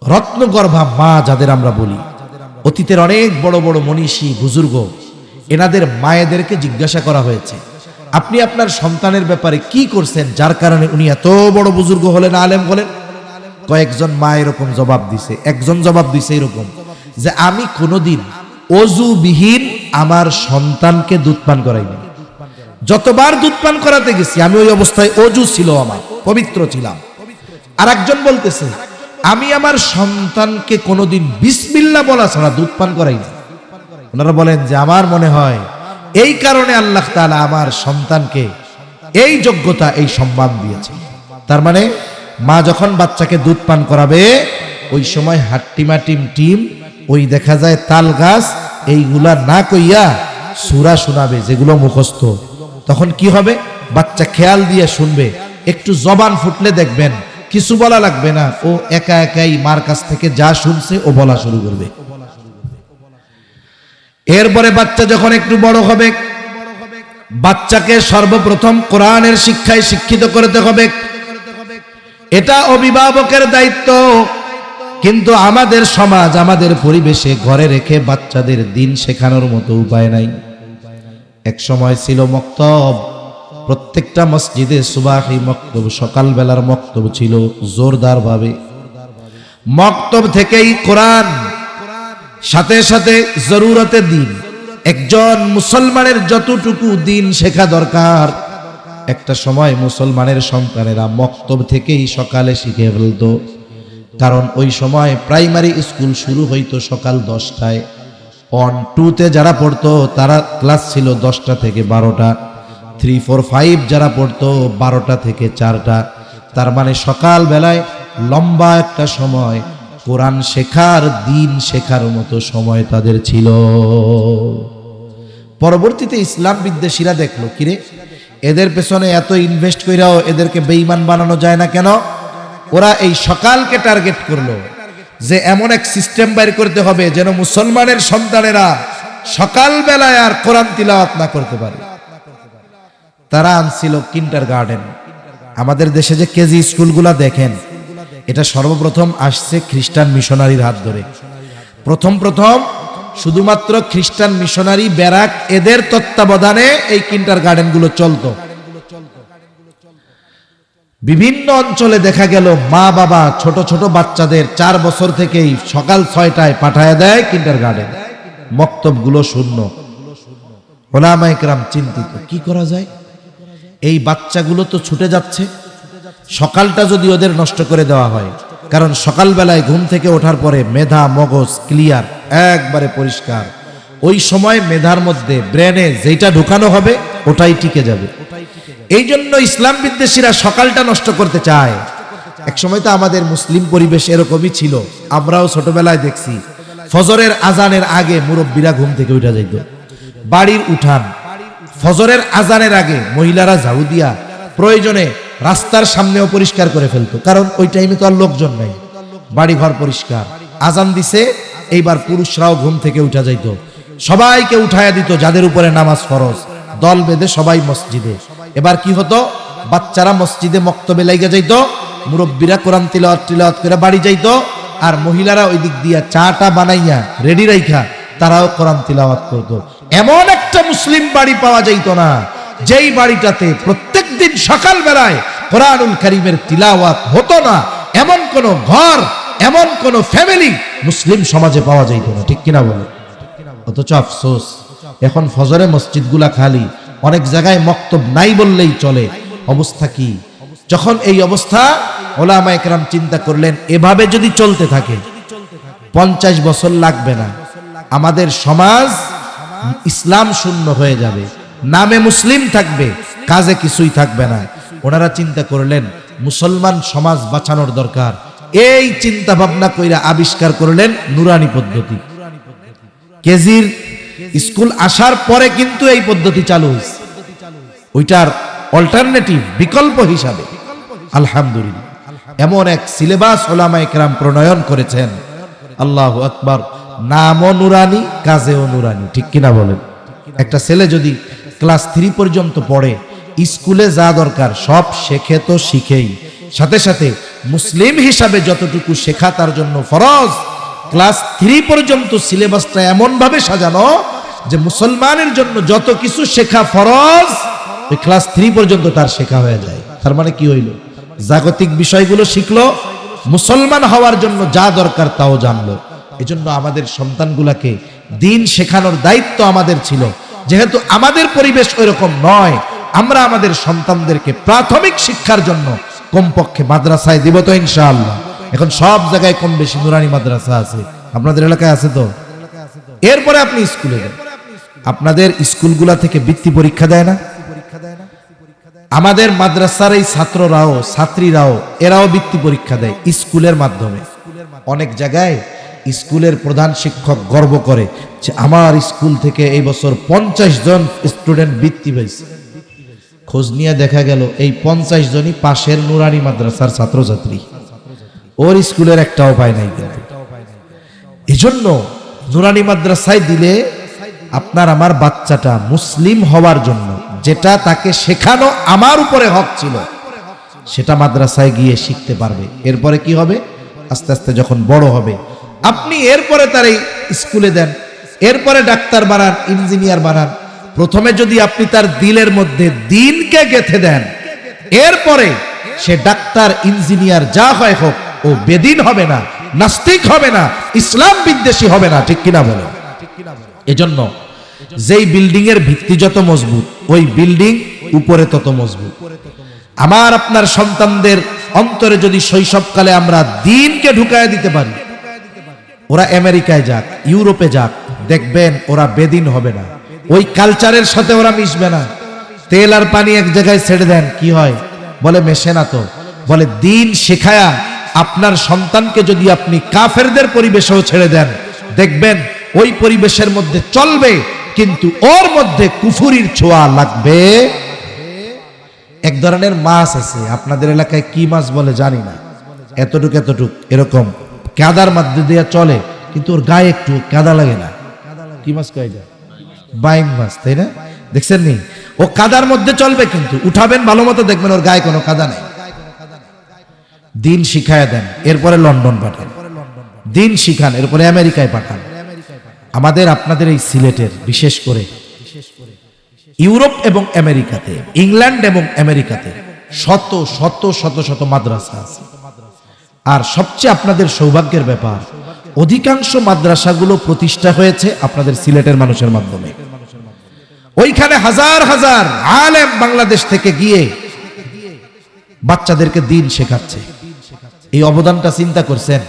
রত্নগর্ভা মা যাদের আমরা বলি, অতীতের অনেক বড় বড় মনীষী বুজুর্গ, এনাদের মায়েদেরকে জিজ্ঞাসা করা হয়েছে, আপনি আপনার সন্তানের ব্যাপারে কি করছেন যার কারণে উনি এত বড় বুজুর্গ হলেন, আলেম হলেন? কয়েকজন মা এরকম জবাব দিছে। একজন জবাব দিছে এরকম যে আমি কোনোদিন অজুবিহীন আমার সন্তানকে দুধ পান করাইনি। যতবার দুধ পান করাতে গেছি আমি ওই অবস্থায় অজু ছিল, আমার পবিত্র ছিলাম। আর একজন বলতেছে আমি আমার সন্তানকে কোনোদিন বিসমিল্লাহ বলা ছাড়া দুধ পান করাইনি। ওনারা বলেন যে আমার মনে হয় এই কারণে আল্লাহ তাআলা আমার সন্তানকে এই যোগ্যতা, এই সম্মান দিয়েছে। তার মানে মা যখন বাচ্চাকে দুধ পান করাবে ওই সময় হাট্টিমা টিম টিম, ওই দেখা যায় তাল গাছ, এইগুলা না কইয়া সূরা শোনাবে যেগুলো মুখস্থ। তখন কি হবে? বাচ্চা খেয়াল দিয়ে শুনবে, একটু জবান ফুটলে দেখবেন কিছু বলা লাগবে না, ও একা একাই মার কাছ থেকে যা শুনছে ও বলা শুরু করবে। এরপরে বাচ্চা যখন একটু বড় হবে, বাচ্চাকে সর্বপ্রথম কোরআনের শিক্ষায় শিক্ষিত করতে হবে। এটা অভিভাবকের দায়িত্ব। কিন্তু আমাদের সমাজ, আমাদের পরিবেশে ঘরে রেখে বাচ্চাদের দিন শেখানোর মতো উপায় নাই। এক সময় ছিল মক্তব, প্রত্যেকটা মসজিদে সুবাহি মক্তব, সকালবেলার মক্তব ছিল জোরদার ভাবে। মক্তব থেকেই কোরআন, সাথে সাথে জরুরতে দিন, একজন মুসলমানের যতটুকু দিন শেখা দরকার, একটা সময় মুসলমানের সন্তানেরা মক্তব থেকেই সকালে শিখে ফেলত। কারণ ওই সময় প্রাইমারি স্কুল শুরু হইতো সকাল 10টায়। 1, 2তে যারা পড়তো তারা ক্লাস ছিল 10টা থেকে 12টা। 3, 4, 5 যারা পড়তো 12টা থেকে 4টা। তার মানে সকাল বেলায় লম্বা একটা সময় কোরআন শেখার, দিন শেখার মতো সময় তাদের ছিল। পরবর্তীতে ইসলাম বিদ্বেষীরা দেখলো, কিরে এদের পেছনে এত ইনভেস্ট কইরাও এদেরকে বেঈমান বানানো যায় না কেন? ওরা এই সকালকে টার্গেট করলো যে এমন এক সিস্টেম বাইর করতে হবে যেন মুসলমানের সন্তানেরা সকাল বেলায় আর কোরআন তিলাওয়াত না করতে পারে। তারা আনছিল কিন্ডারগার্টেন। আমাদের দেশে যে কেজি স্কুলগুলা দেখেন, এটা সর্বপ্রথম আসছে খ্রিস্টান মিশনারির হাত ধরে। প্রথম শুধুমাত্র খ্রিস্টান মিশনারি ব্যারাক, এদের তত্ত্বাবধানে এই কিন্ডারগার্টেনগুলো চলতো। বিভিন্ন অঞ্চলে দেখা গেল মা বাবা ছোট ছোট বাচ্চাদের 4 বছর থেকেই সকাল 6টায় পাঠায় দেয় কিন্ডারগার্টেন। মক্তবগুলো শূন্য। ওলামায়ে কেরাম চিন্তিত, কি করা যায়? এই বাচ্চাগুলো তো ছুটে যাচ্ছে, সকালটা যদি ওদের নষ্ট করে দেওয়া হয়, কারণ সকালবেলায় ঘুম থেকে ওঠার পরে মেধা মগজ ক্লিয়ার, একবারে পরিষ্কার। ওই সময় মেধার মধ্যে, ব্রেনে যেটা ঢুকানো হবে ওটাই টিকে যাবে। এই জন্য ইসলাম বিদ্বেষীরা সকালটা নষ্ট করতে চায়। এক সময় তো আমাদের মুসলিম পরিবেশ এরকমই ছিল, আমরাও ছোটবেলায় দেখছি ফজরের আজানের আগে মুরব্বীরা ঘুম থেকে উঠে যাইত। বাড়ির উঠান ফজরের আজানের আগে মহিলারা ঝাড়ু দিয়া প্রয়োজনে রাস্তার সামনেও পরিষ্কার করে ফেলতো, কারণ ওই টাইমে তো আর লোকজন নাই, বাড়ি ঘর পরিষ্কার। আজান দিছে, এইবার পুরুষরাও ঘুম থেকে উঠা যাইতো, সবাইকে উঠায়া দিত যাদের উপরে নামাজ ফরজ, দল বেঁধে সবাই মসজিদে। এবার কি হতো, বাচ্চারা মসজিদে মক্তবে লাইগা যাইতো, মুরব্বীরা কোরআন তিলাওয়াত করে বাড়ি যাইতো, আর মহিলারা ওই দিক দিয়া চাটা বানাইয়া রেডি রাইখা তারাও কোরআন তিলাওয়াত করতো। এমন একটা মুসলিম বাড়ি পাওয়া যাইতো না যেই বাড়িটাতে প্রত্যেক দিন সকাল বেলায় কোরআনুল কারীমের তিলাওয়াত হতো না, এমন কোন ঘর, এমন কোন ফ্যামিলি মুসলিম সমাজে পাওয়া যাইতো না, ঠিক কিনা বলে? অথচ আফসোস, এখন ফজরে মসজিদগুলা খালি, অনেক জায়গায় মক্তব নাই বললেই চলে। অবস্থা কি? যখন এই অবস্থা, ওলামায়ে কেরাম চিন্তা করলেন এভাবে যদি চলতে থাকে 50 বছর লাগবে না, আমাদের সমাজ ইসলাম শূন্য হয়ে যাবে, নামে মুসলিম থাকবে, কাজে কিছুই থাকবে না। ওনারা চিন্তা করলেন মুসলমান সমাজ বাঁচানোর দরকার। এই চিন্তা ভাবনা কইরা আবিষ্কার করলেন নুরানি পদ্ধতি। কেজির স্কুল আসার পরে কিন্তু এই পদ্ধতি চালু হয়েছে, ওইটার অল্টারনেটিভ বিকল্প হিসাবে আলহামদুলিল্লাহ এমন এক সিলেবাস ওলামায়ে কেরাম প্রণয়ন করেছেন। আল্লাহু আকবার। নামও নুরানি, কাজেও নুরানি, ঠিক কিনা বলেন? একটা ছেলে যদি ক্লাস 3 পর্যন্ত পড়ে, স্কুলে যা দরকার সব শেখে তো শিখেই, সাথে সাথে মুসলিম হিসাবে যতটুকু শেখা তার জন্য ফরজ। ক্লাস 3 পর্যন্ত সিলেবাসটা এমন ভাবে সাজানো যে মুসলমানের জন্য যত কিছু শেখা ফরজ ওই ক্লাস 3 পর্যন্ত তার শেখা হয়ে যায়। তার মানে কি হইল? জাগতিক বিষয়গুলো শিখলো, মুসলমান হওয়ার জন্য যা দরকার তাও জানলো। এজন্য আমাদের সন্তানগুলাকে দিন শেখানোর দায়িত্ব আমাদের ছিল। যেহেতু আমাদের পরিবেশ ওইরকম নয়, আমরা আমাদের সন্তানদেরকে প্রাথমিক শিক্ষার জন্য কমপক্ষে মাদ্রাসায় দিব তো ইনশাআল্লাহ। এখন সব জায়গায় কম বেশি নুরানি মাদ্রাসা আছে, আপনাদের এলাকায় আছে তো? এরপরে আপনি স্কুলে যান, আপনাদের স্কুলগুলা থেকে বৃত্তি পরীক্ষা দেয় না? আমাদের মাদ্রাসার এই ছাত্ররাও ছাত্রীরাও এরাও বৃত্তি পরীক্ষা দেয় স্কুলের মাধ্যমে। অনেক জায়গায় স্কুলের প্রধান শিক্ষক গর্ব করে যে আমার স্কুল থেকে এই বছর 50 জন স্টুডেন্ট বৃত্তি পেয়েছে। খোঁজ নিয়ে দেখা গেল এই 50 জনই পাশের নুরানি মাদ্রাসার ছাত্রছাত্রী, ওর স্কুলের একটাও পায় নাই। কিন্তু এজন্য নুরানি মাদ্রাসায় দিলে আপনার আমার বাচ্চাটা মুসলিম হওয়ার জন্য যেটা তাকে শেখানো আমার উপরে হক ছিল সেটা মাদ্রাসায় গিয়ে শিখতে পারবে। এরপরে কি হবে? আস্তে আস্তে যখন বড় হবে আপনি এরপরে তার এই স্কুলে দেন, এরপরে ডাক্তার বানান, ইঞ্জিনিয়ার বানান। প্রথমে যদি আপনি তার দিলের মধ্যে দ্বীনকে গেঁথে দেন, এরপরে সে ডাক্তার ইঞ্জিনিয়ার যা হয় হোক, ও বেদিন হবে না, নাস্তিক হবে না, ইসলাম বিদ্বেষী হবে না, ঠিক কিনা বলেন? এজন্য যেই বিল্ডিং এর ভিত্তি যত মজবুত, ওই বিল্ডিং উপরে তত মজবুত। আমার আপনার সন্তানদের অন্তরে যদি শৈশবকালে আমরা দ্বীনকে ঢুকায় দিতে পারি, ওরা আমেরিকায় যাক, ইউরোপে যাক, দেখবেন ওরা বেদিন হবে না, ওই কালচারের সাথে ওরা মিশবে না। তেল আর পানি এক জায়গায় ছেড়ে দেন, কি হয়? বলে মেশে না তো। বলে দ্বীন শেখায়া আপনার সন্তানকে যদি আপনি কাফেরদের পরিবেশেও ছেড়ে দেন, দেখবেন ওই পরিবেশের মধ্যে চলবে, কিন্তু ওর মধ্যে কুফুরির ছোঁয়া লাগবে। এক ধরনের মাছ আছে, আপনাদের এলাকায় কি মাছ বলে জানি না, এতটুক এতটুক এরকম কাদার মধ্যে দিয়ে চলে, কিন্তু ওর গায়ে একটু কাদা লাগে না। কি মাছ কয়? বাইং মাছ, তাই না? দেখছেন নি? ও কাদার মধ্যে চলবে, কিন্তু উঠাবেন ভালো মতো দেখবেন ওর গায়ে কোনো কাদা নেই। দিন শিখায় দেন, এরপরে লন্ডন পাঠান, দিন শিখান, এরপরে আমেরিকায় পাঠান। আমাদের আপনাদের এই সিলেটের বিশেষ করে ইউরোপ এবং আমেরিকাতে, ইংল্যান্ড এবং আমেরিকাতে শত শত শত শত মাদ্রাসা আছে। আর সবচেয়ে আপনাদের সৌভাগ্যের ব্যাপার, অধিকাংশ মাদ্রাসাগুলো প্রতিষ্ঠা হয়েছে আপনাদের সিলেটের মানুষের মাধ্যমে। ওইখানে হাজার হাজার আলেম বাংলাদেশ থেকে গিয়ে বাচ্চাদেরকে দিন শেখাচ্ছে। এই অবদানটা চিন্তা করছেন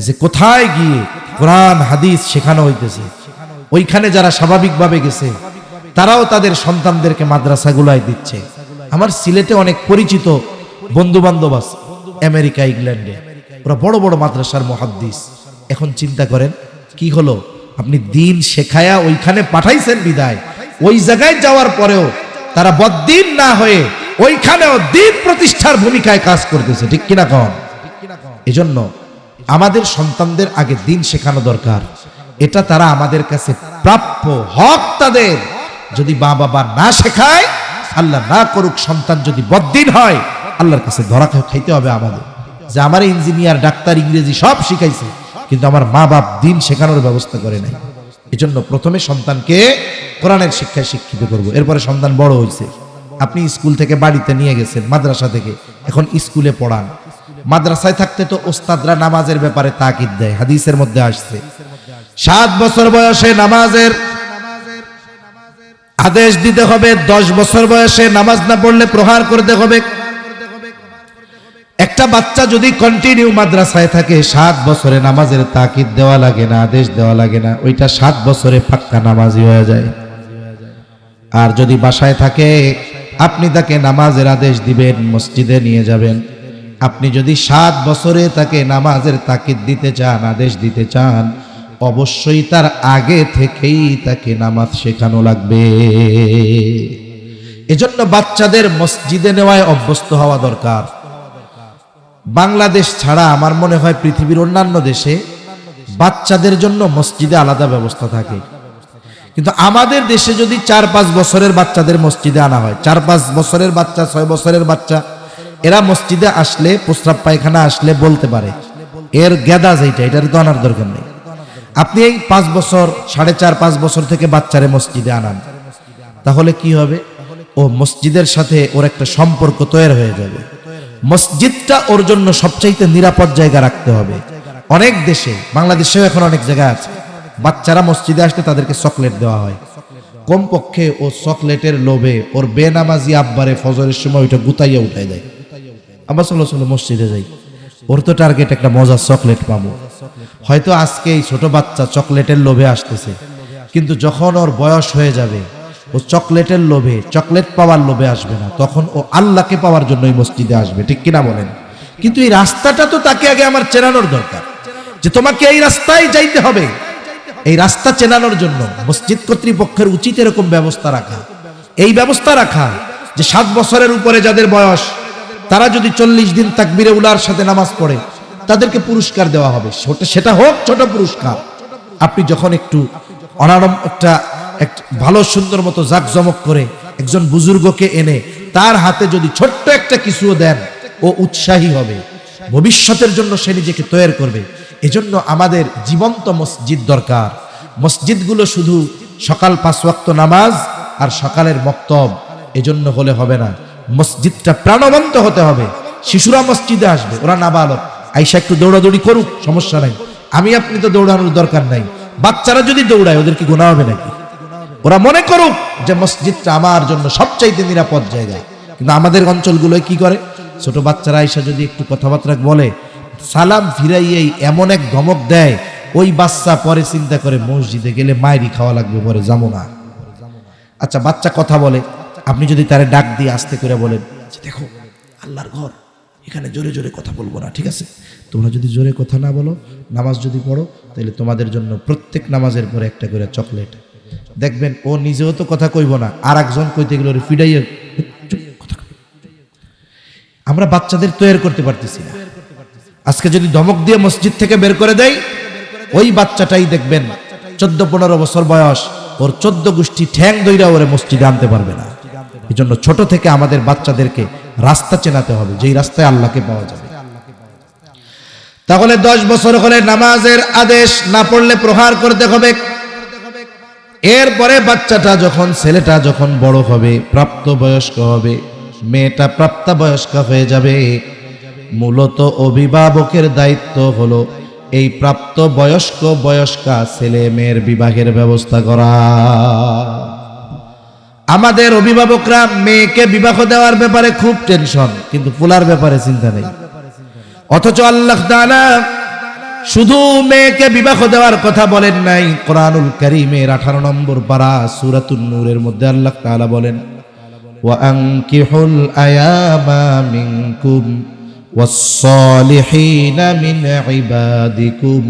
যে কোথায় গিয়ে কোরআন হাদিস শেখানো হইতেছে। ওইখানে যারা স্বাভাবিকভাবে গেছে তারাও তাদের সন্তানদেরকে মাদ্রাসাগুলোয় দিচ্ছে। আমার সিলেটে অনেক পরিচিত বন্ধু বান্ধব আছে আমেরিকা, ইংল্যান্ডে, ওরা বড় বড় মাদ্রাসার মুহাদ্দিস। এখন চিন্তা করেন কি হলো, আপনি দিন শেখায়া ওইখানে পাঠাইছেন বিদায়, ওই জায়গায় যাওয়ার পরেও তারা বদ্দিন না হয়ে ওইখানেও দিন প্রতিষ্ঠার ভূমিকায় কাজ করতেছে, ঠিক কিনা কন? এজন্য আমাদের সন্তানদের আগে দিন শেখানো দরকার। এটা তারা আমাদের কাছে প্রাপ্য হক তাদের। যদি মা বাবা না শেখায়, আল্লাহ না করুক সন্তান যদি বদ্দিন হয়, আল্লাহর কাছে ধরা খাইতে হবে আমাদের। যে আমার ইঞ্জিনিয়ার, ডাক্তার, ইংরেজি সব শিখাইছে, কিন্তু আমার মা বাপ দিন শেখানোর ব্যবস্থা করে নাই। এজন্য প্রথমে সন্তানকে কোরআনের শিক্ষায় শিক্ষিত করব। এরপরে সন্তান বড় হয়েছে, আপনি স্কুল থেকে বাড়িতে নিয়ে গেছেন, মাদ্রাসা থেকে, এখন স্কুলে পড়ান। মাদ্রাসায় থাকতে তো ওস্তাদরা নামাজের ব্যাপারে তাকিদ দেয়, হাদিসের মধ্যে আসছে 7 বছর বয়সে নামাজের আদেশ দিতে হবে, 10 বছর বয়সে নামাজ না পড়লে প্রহার করতে হবে। একটা বাচ্চা যদি কন্টিনিউ মাদ্রাসায় থাকে, 7 বছরে নামাজের তাকিদ দেওয়া লাগে না, আদেশ দেওয়া লাগে না, ওইটা 7 বছরে পাক্কা নামাজি হয়ে যায়। আর যদি বাসায় থাকে, আপনি তাকে নামাজের আদেশ দিবেন, মসজিদে নিয়ে যাবেন। আপনি যদি 7 বছরে তাকে নামাজের তাকিদ দিতে চান, আদেশ দিতে চান, অবশ্যই তার আগে থেকেই তাকে নামাজ শেখানো লাগবে। এজন্য বাচ্চাদের মসজিদে নেওয়ায় অভ্যস্ত হওয়া দরকার। বাংলাদেশ ছাড়া আমার মনে হয় পৃথিবীর অন্যান্য দেশে বাচ্চাদের জন্য মসজিদে আলাদা ব্যবস্থা থাকে, কিন্তু আমাদের দেশে যদি 4-5 বছরের বাচ্চাদের মসজিদে আনা হয়, 4-5 বছরের বাচ্চা, 6 বছরের বাচ্চা, এরা মসজিদে আসলে, প্রস্রাব পায়খানা আসলে বলতে পারে, এর গেদা যেটা, এটার তো আনার দরকার নেই। আপনি এই 5 বছর, 4.5-5 বছর থেকে বাচ্চারে মসজিদে আনান, তাহলে কি হবে? ও মসজিদের সাথে ওর একটা সম্পর্ক তৈরি হয়ে যাবে। মসজিদটা ওর জন্য সবচাইতে নিরাপদ জায়গা রাখতে হবে। অনেক দেশে, বাংলাদেশেও এখন অনেক জায়গা আছে, বাচ্চারা মসজিদে আসলে তাদেরকে চকলেট দেওয়া হয়। কমপক্ষে ও চকলেটের লোভে ওর বেনামাজি আব্বারে ফজরের সময় ওইটা গুতাইয়া উঠাই দেয়, আবার চলো চলো মসজিদে যাই। ওর তো টার্গেট একটা মজার চকলেট পাবো। হয়তো আজকে এই ছোট বাচ্চা চকলেটের লোভে আসতেছে, কিন্তু যখন ওর বয়স হয়ে যাবে, ও চকলেটের লোভে, চকলেট পাওয়ার লোভে আসবে না, তখন ও আল্লাহকে পাওয়ার জন্যই মসজিদে আসবে, ঠিক কিনা বলেন? কিন্তু এই রাস্তাটা তো তাকে আগে আমার চেনানোর দরকার, যে তোমাকে এই রাস্তায় যাইতে হবে। এই রাস্তা চেনানোর জন্য মসজিদ কর্তৃপক্ষের উচিত এরকম ব্যবস্থা রাখা, এই ব্যবস্থা রাখা যে 7 বছরের উপরে যাদের বয়স, তারা যদি 40 দিন তাকবীরে উলার সাথে নামাজ পড়ে, তাদেরকে পুরস্কার দেওয়া হবে। সেটা হোক ছোট পুরস্কার। আপনি যখন একটু অনারম একটা ভালো সুন্দর মতো জাকজমক করে একজন বুজুর্গকে এনে তার হাতে যদি ছোট্ট একটা কিছুও দেন, ও উৎসাহী হবে, ভবিষ্যতের জন্য সে নিজেকে তৈরি করবে। এজন্য আমাদের জীবন্ত মসজিদ দরকার। মসজিদগুলো শুধু সকাল 5 ওয়াক্ত নামাজ আর সকালের মক্তব এজন্য হলে হবে না, মসজিদটা প্রাণবন্ত হতে হবে। শিশুরা মসজিদে আসবে, ওরা নাবালক, আইসা একটু দৌড়াদৌড়ি করুক, সমস্যা নাই। আমি আপনি তো দৌড়ানোর দরকার নাই। বাচ্চারা যদি দৌড়ায়, ওদের কি গুনাহ হবে নাকি? ওরা মনে করুক যে মসজিদটা আমার জন্য সবচাইতে নিরাপদ জায়গা। কিন্তু আমাদের অঞ্চলগুলোয় কি করে, ছোট বাচ্চারা আইসা যদি একটু কথাবার্তা বলে, সালাম ফিরাইয়েই এমন এক ধমক দেয়, ওই বাচ্চা পরে চিন্তা করে মসজিদে গেলে মায়েরই খাওয়া লাগবে, পরে যাবো না। আচ্ছা, বাচ্চা কথা বলে, আপনি যদি তারে ডাক দিয়ে আস্তে করে বলেন, দেখো আল্লাহর ঘর, এখানে জোরে জোরে কথা বলবো না, ঠিক আছে? তোমরা যদি জোরে কথা না বলো, নামাজ যদি পড়ো, তাহলে তোমাদের জন্য প্রত্যেক নামাজের পরে একটা করে চকলেট। দেখবেন ও নিজেও তো কথা কইব না, আর একজন কইতে গেলে ফিডাইয়ে কথা। আমরা বাচ্চাদের তৈরি করতে পারতেছি না। আজকে যদি ধমক দিয়ে মসজিদ থেকে বের করে দেয়, ওই বাচ্চাটাই দেখবেন 14-15 বছর বয়স, ওর 14 গোষ্ঠী ঠ্যাং দইরা ওরে মসজিদে আনতে পারবে না। এই জন্য ছোট থেকে আমাদের বাচ্চাদেরকে রাস্তা চেনাতে হবে, যেই রাস্তায় আল্লাহকে পাওয়া যাবে। তাহলে 10 বছর হলে নামাজের আদেশ না পড়লে প্রহার করতে হবে। এরপরে বাচ্চাটা যখন, ছেলেটা যখন বড় হবে, প্রাপ্ত বয়স্ক হবে, মেয়েটা প্রাপ্তবয়স্কা হয়ে যাবে, মূলত অভিভাবকের দায়িত্ব হলো এই প্রাপ্ত বয়স্ক বয়স্কা ছেলে মেয়ের বিবাহের ব্যবস্থা করা। আমাদের অভিভাবকরা মেয়েকে বিবাহ দেওয়ার ব্যাপারে খুব টেনশন, কিন্তু ফুলার ব্যাপারে চিন্তা নেই। অথচ আল্লাহ তাআলা শুধু মেয়েকে বিবাহ দেওয়ার কথা বলেন নাই, কোরআনুল কারীমের 18 নম্বর পারা সূরাতুন নূরের মধ্যে আল্লাহ তাআলা বলেন, ওয়া আনকিহুল আয়ামা মিনকুম ওয়াস-সালিহিনা মিন ইবাদিকুম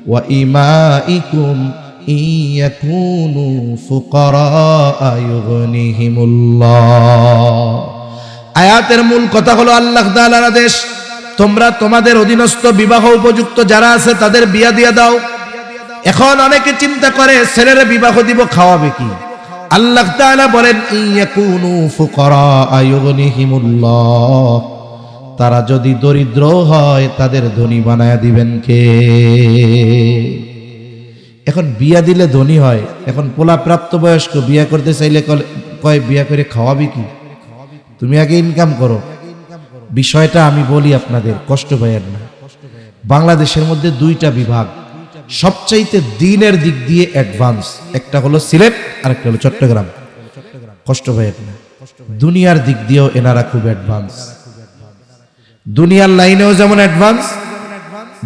ওয়া ইমাইকুম ইয়াকুনু ফুকারা ইউগনিহিমুল্লাহ। আয়াতের মূল কথা হলো আল্লাহ তাআলার আদেশ, তোমরা তোমাদের অধীনস্থ বিবাহ উপযুক্ত যারা আছে তাদের বিয়া দিয়ে দাও। এখন অনেকে চিন্তা করে ছেলের বিবাহ দিব, খাওয়াবে কি? আল্লাহ তাআলা বলেন ইয়াকুনু ফুকারা আয়ুগনিহিমুল্লাহ, তারা যদি দরিদ্র হয় তাদের ধনী বানায়া দিবেন কে? এখন বিয়া দিলে ধনী হয়, এখন পোলা প্রাপ্তবয়স্ক বিয়া করতে চাইলে কয় বিয়া করে খাওয়াবি কি? তুমি আগে ইনকাম করো। বিষয়টা আমি বলি আপনাদের, কষ্ট পাইয়েন না। বাংলাদেশের মধ্যে দুইটা বিভাগ সবচাইতে দ্বীনের দিক দিয়ে অ্যাডভান্স, একটা হলো সিলেট আর একটা হলো চট্টগ্রাম। কষ্ট পাইয়েন না, দুনিয়ার দিক দিয়েও এনারা খুব অ্যাডভান্স। দুনিয়ার লাইনেও যেমন অ্যাডভান্স,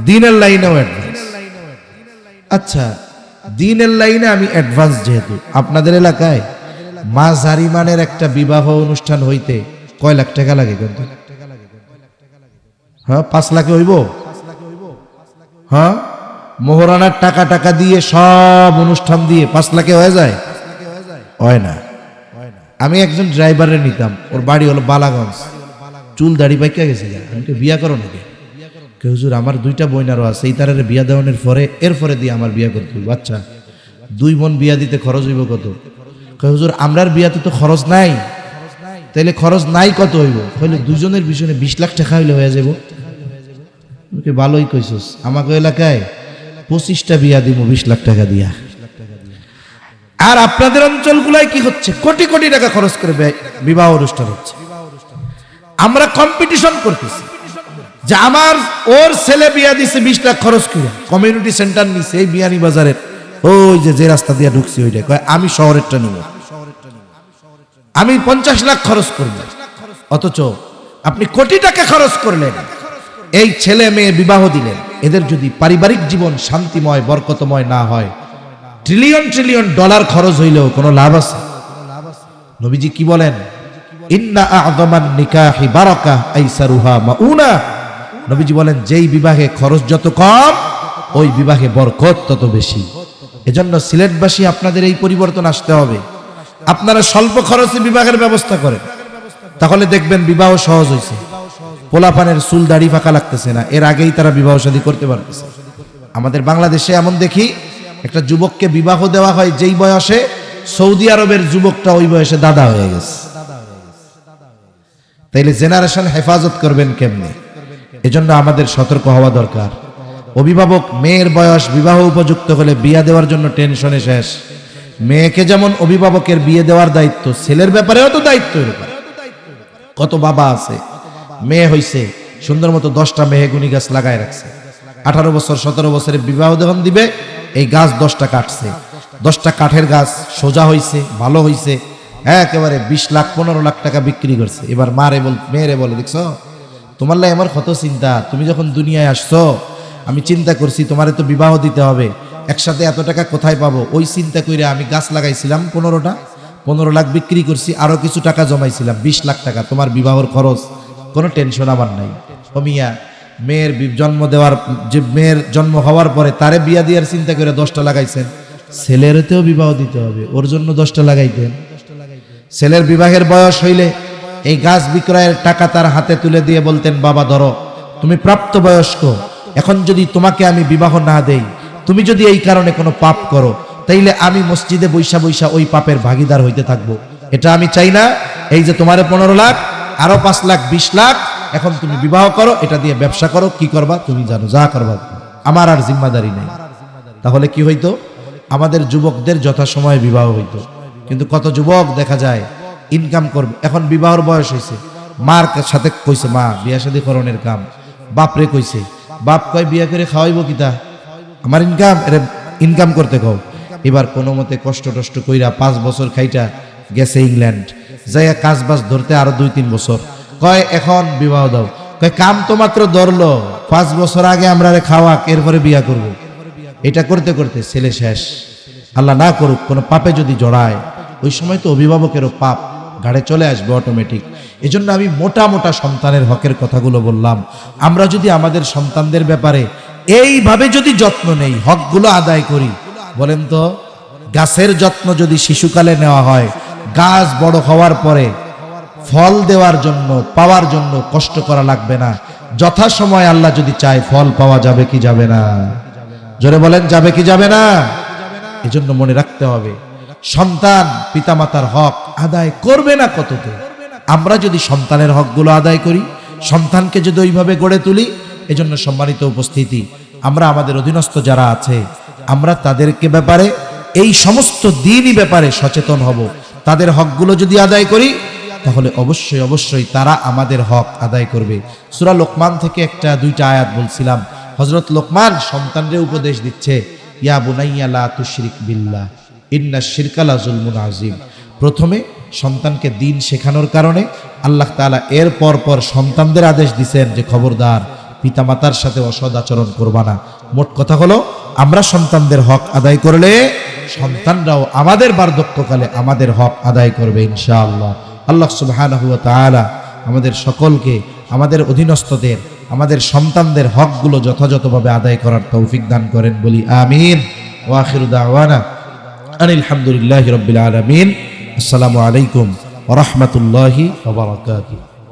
দ্বীনের লাইনেও অ্যাডভান্স। আচ্ছা, দ্বীনের লাইনে আমি অ্যাডভান্স, যেহেতু আপনাদের এলাকায় মাঝারি মানের একটা বিবাহ অনুষ্ঠান হইতে কয় লাখ টাকা লাগে? কিন্তু হ্যাঁ 5 লাখে হইব? হ্যাঁ, মোহরানার টাকা টাকা দিয়ে সব অনুষ্ঠান দিয়ে 5 লাখে হয়ে যায়? হয় না। আমি একজন ড্রাইভারের নিতাম, ওর বাড়ি হলো বালাগঞ্জ, চুল দাড়ি পাইকা গেছে। আমি তো বিয়া করো নাকি? কে হুজুর আমার 2টা বোন আরো আছে, এই তারের বিয়া দেওয়ানোর পরে এরপরে দিয়ে আমার বিয়া করতে হইব। আচ্ছা, 2 বোন বিয়া দিতে খরচ হইব কত? কে হুজুর আমরার বিয়াতে তো খরচ নাই। তাইলে খরচ নাই কত হইব? হইলে দুজনের পিছনে 20 লাখ টাকা হইলে হয়ে যাব। ভালোই কইছস, আমাকে এলাকায় 25টা বিয়া দিব 20 লাখ টাকা দিয়া। আর আপনাদের অঞ্চলগুলাই কি হচ্ছে? কোটি কোটি টাকা খরচ করে বিবাহ অনুষ্ঠান হচ্ছে। আমরা কম্পিটিশন করতেছি যে আমার ওর ছেলে বিয়া দিছে 20 লাখ খরচ করে, কমিউনিটি সেন্টার নিছে এই বিয়ানি বাজারের, ওই যে রাস্তা দিয়ে ঢুকছি ওইটা, কয় আমি শহরেরটা নিব, আমি 50 লাখ খরচ করব। অথচ আপনি কোটি টাকা খরচ করলেন, এই ছেলে মেয়ে বিবাহ দিলেন, এদের যদি পারিবারিক জীবন শান্তিময় বরকতময় না হয়, ট্রিলিয়ন ট্রিলিয়ন ডলার খরচ হইলেও কোনো লাভ আছে? নবীজি কি বলেন? ইন্না আ'যামান নিকাহি বারাকা আইসারুহা মাউনা। নবীজি বলেন যেই বিবাহে খরচ যত কম, ওই বিবাহে বরকত তত বেশি। এজন্য সিলেটবাসী আপনাদের এই পরিবর্তন আসতে হবে। আপনারা স্বল্প খরচে বিবাহের ব্যবস্থা করেন, তাহলে দেখবেন বিবাহ সহজ হয়েছে। পোলাপানের চুল দাড়ি ফাঁকা লাগতেছে না, এর আগেই তারা বিবাহ শাদী করতে পারতেছে। আমাদের বাংলাদেশে এমন দেখি, একটা যুবককে বিবাহ দেওয়া হয় যেই বয়সে, সৌদি আরবের যুবকটা ওই বয়সে দাদা হয়ে গেছে। তাইলে জেনারেশন হেফাজত করবেন কেমনে? এজন্য আমাদের সতর্ক হওয়া দরকার। অভিভাবক মেয়ের বয়স বিবাহ উপযুক্ত হলে বিয়া দেওয়ার জন্য টেনশনে শেষ। মেয়েকে যেমন অভিভাবকের বিয়ে দেওয়ার দায়িত্ব, ছেলের ব্যাপারেও তো দায়িত্ব এরকম। কত বাবা আছে, মেয়ে হইছে, সুন্দর মতো 10টা মেহগুনি গাছ লাগায় রাখছে, 18 বছর 17 বছরে বিবাহ যখন দিবে, এই গাছ 10টা কাটছে, 10টা কাঠের গাছ সোজা হইছে, ভালো হইছে, একেবারে 20 লাখ 15 লাখ টাকা বিক্রি করছে। এবার মেয়েরে বলে, দেখছো তোমার লাই আমার কত চিন্তা, তুমি যখন দুনিয়ায় আসছো আমি চিন্তা করছি তোমারে তো বিবাহ দিতে হবে, একসাথে এত টাকা কোথায় পাবো? ওই চিন্তা করে আমি গাছ লাগাইছিলাম 15টা, 15 লাখ বিক্রি করছি, আরো কিছু টাকা জমাইছিলাম 20 লাখ টাকা, তোমার বিবাহর খরচ, কোনো টেনশন আমার নাই। ও মিয়া, মেয়ের জন্ম হওয়ার পরে তারে বিয়া দেওয়ার চিন্তা করে 10টা লাগাইছেন, ছেলেরতেও বিবাহ দিতে হবে, ওর জন্য 10টা লাগাইতেন। ছেলের বিবাহের বয়স হইলে এই গাছ বিক্রয়ের টাকা তার হাতে তুলে দিয়ে বলতেন, বাবা ধরো, তুমি প্রাপ্তবয়স্ক, এখন যদি তোমাকে আমি বিবাহ না দেই, তুমি যদি এই কারণে কোনো পাপ করো, তাইলে আমি মসজিদে বৈশা বৈশা ওই পাপের ভাগিদার হইতে থাকবো। এটা আমি চাই না। এই যে তোমারে 15 লাখ, আরো 5 লাখ 20 লাখ, এখন তুমি বিবাহ করো, এটা দিয়ে ব্যবসা করো, কি করবা তুমি জানো, যা করবা, আমার আর জিম্মাদারি নেই। তাহলে কি হইতো? আমাদের যুবকদের যথাসময়ে বিবাহ হইতো। কিন্তু কত যুবক দেখা যায় ইনকাম করবে, এখন বিবাহর বয়স হয়েছে, মার সাথে কইছে মা বিয়া শাদী করণের কাম, বাপরে কইছে, বাপ কয় বিয়া করে খাওয়াইবো কিতা, আমার ইনকাম করতে কও। এবার কোনো মতে কষ্ট টষ্ট কইরা 5 বছর খাইটা গেছে ইংল্যান্ড, যাইয়া কাজ বাজ ধরতে আরো 2-3 বছর, কয় এখন বিবাহ দাও, কয় কাম তো মাত্র ধরলো, 5 বছর আগে আমরা খাওয়াক, এরপরে বিয়া করব। এটা করতে করতে ছেলে শেষ। আল্লাহ না করুক কোনো পাপে যদি জড়ায়, ওই সময় তো অভিভাবকেরও পাপ ঘাড়ে চলে আসবে অটোমেটিক। এজন্য আমি মোটা মোটা সন্তানের হকের কথাগুলো বললাম। আমরা যদি আমাদের সন্তানদের ব্যাপারে এইভাবে যদি যত্ন নেই, হকগুলো আদায় করি, বলেন তো গাছের যত্ন যদি শিশুকালে নেওয়া হয়, গাছ বড় হওয়ার পরে ফল দেওয়ার জন্য, পাওয়ার জন্য কষ্ট করা লাগবে না। যথাসময় আল্লাহ যদি চায় ফল পাওয়া যাবে কি যাবে না? জোরে বলেন, যাবে কি যাবে না? এজন্য মনে রাখতে হবে, সন্তান পিতামাতার হক আদায় করবে না কততে। আমরা যদি সন্তানের হকগুলো আদায় করি, সন্তানকে যদি ওইভাবে গড়ে তুলি, এজন্য সম্মানিত উপস্থিতি, আমরা আমাদের অধীনস্থ যারা আছে, আমরা তাদেরকে ব্যাপারে, এই সমস্ত দিনই ব্যাপারে সচেতন হব। তাদের হকগুলো যদি আদায় করি, তাহলে অবশ্যই অবশ্যই তারা আমাদের হক আদায় করবে। সূরা লোকমান থেকে একটা দুইটা আয়াত বলছিলাম। হযরত লোকমান সন্তানরে উপদেশ দিচ্ছে, ইয়া বুনাইয়া লা তুশরিক বিল্লাহ ইন্নাশ শিরকা লা যুলমুন আযীম। প্রথমে সন্তানকে দ্বীন শেখানোর কারণে আল্লাহ তাআলা এর পর সন্তানদের আদেশ দিয়েছেন যে খবরদার পিতামাতার সাথে অসৎ আচরণ করবা না। মোট কথা হলো, আমরা সন্তানদের হক আদায় করলে সন্তানরাও আমাদের বার্ধক্যকালে আমাদের হক আদায় করবে ইনশাআল্লাহ। আল্লাহ সুবহানাহু ওয়া তাআলা আমাদের সকলকে, আমাদের অধীনস্থদের, আমাদের সন্তানদের হকগুলো যথাযথভাবে আদায় করার তৌফিক দান করেন, বলি আমিন। ওয়া আখিরু দাওয়ানা আনিল হামদুলিল্লাহি রাব্বিল আলামিন। আসসালামু আলাইকুম ওয়া রাহমাতুল্লাহি ওয়া বারাকাতুহু।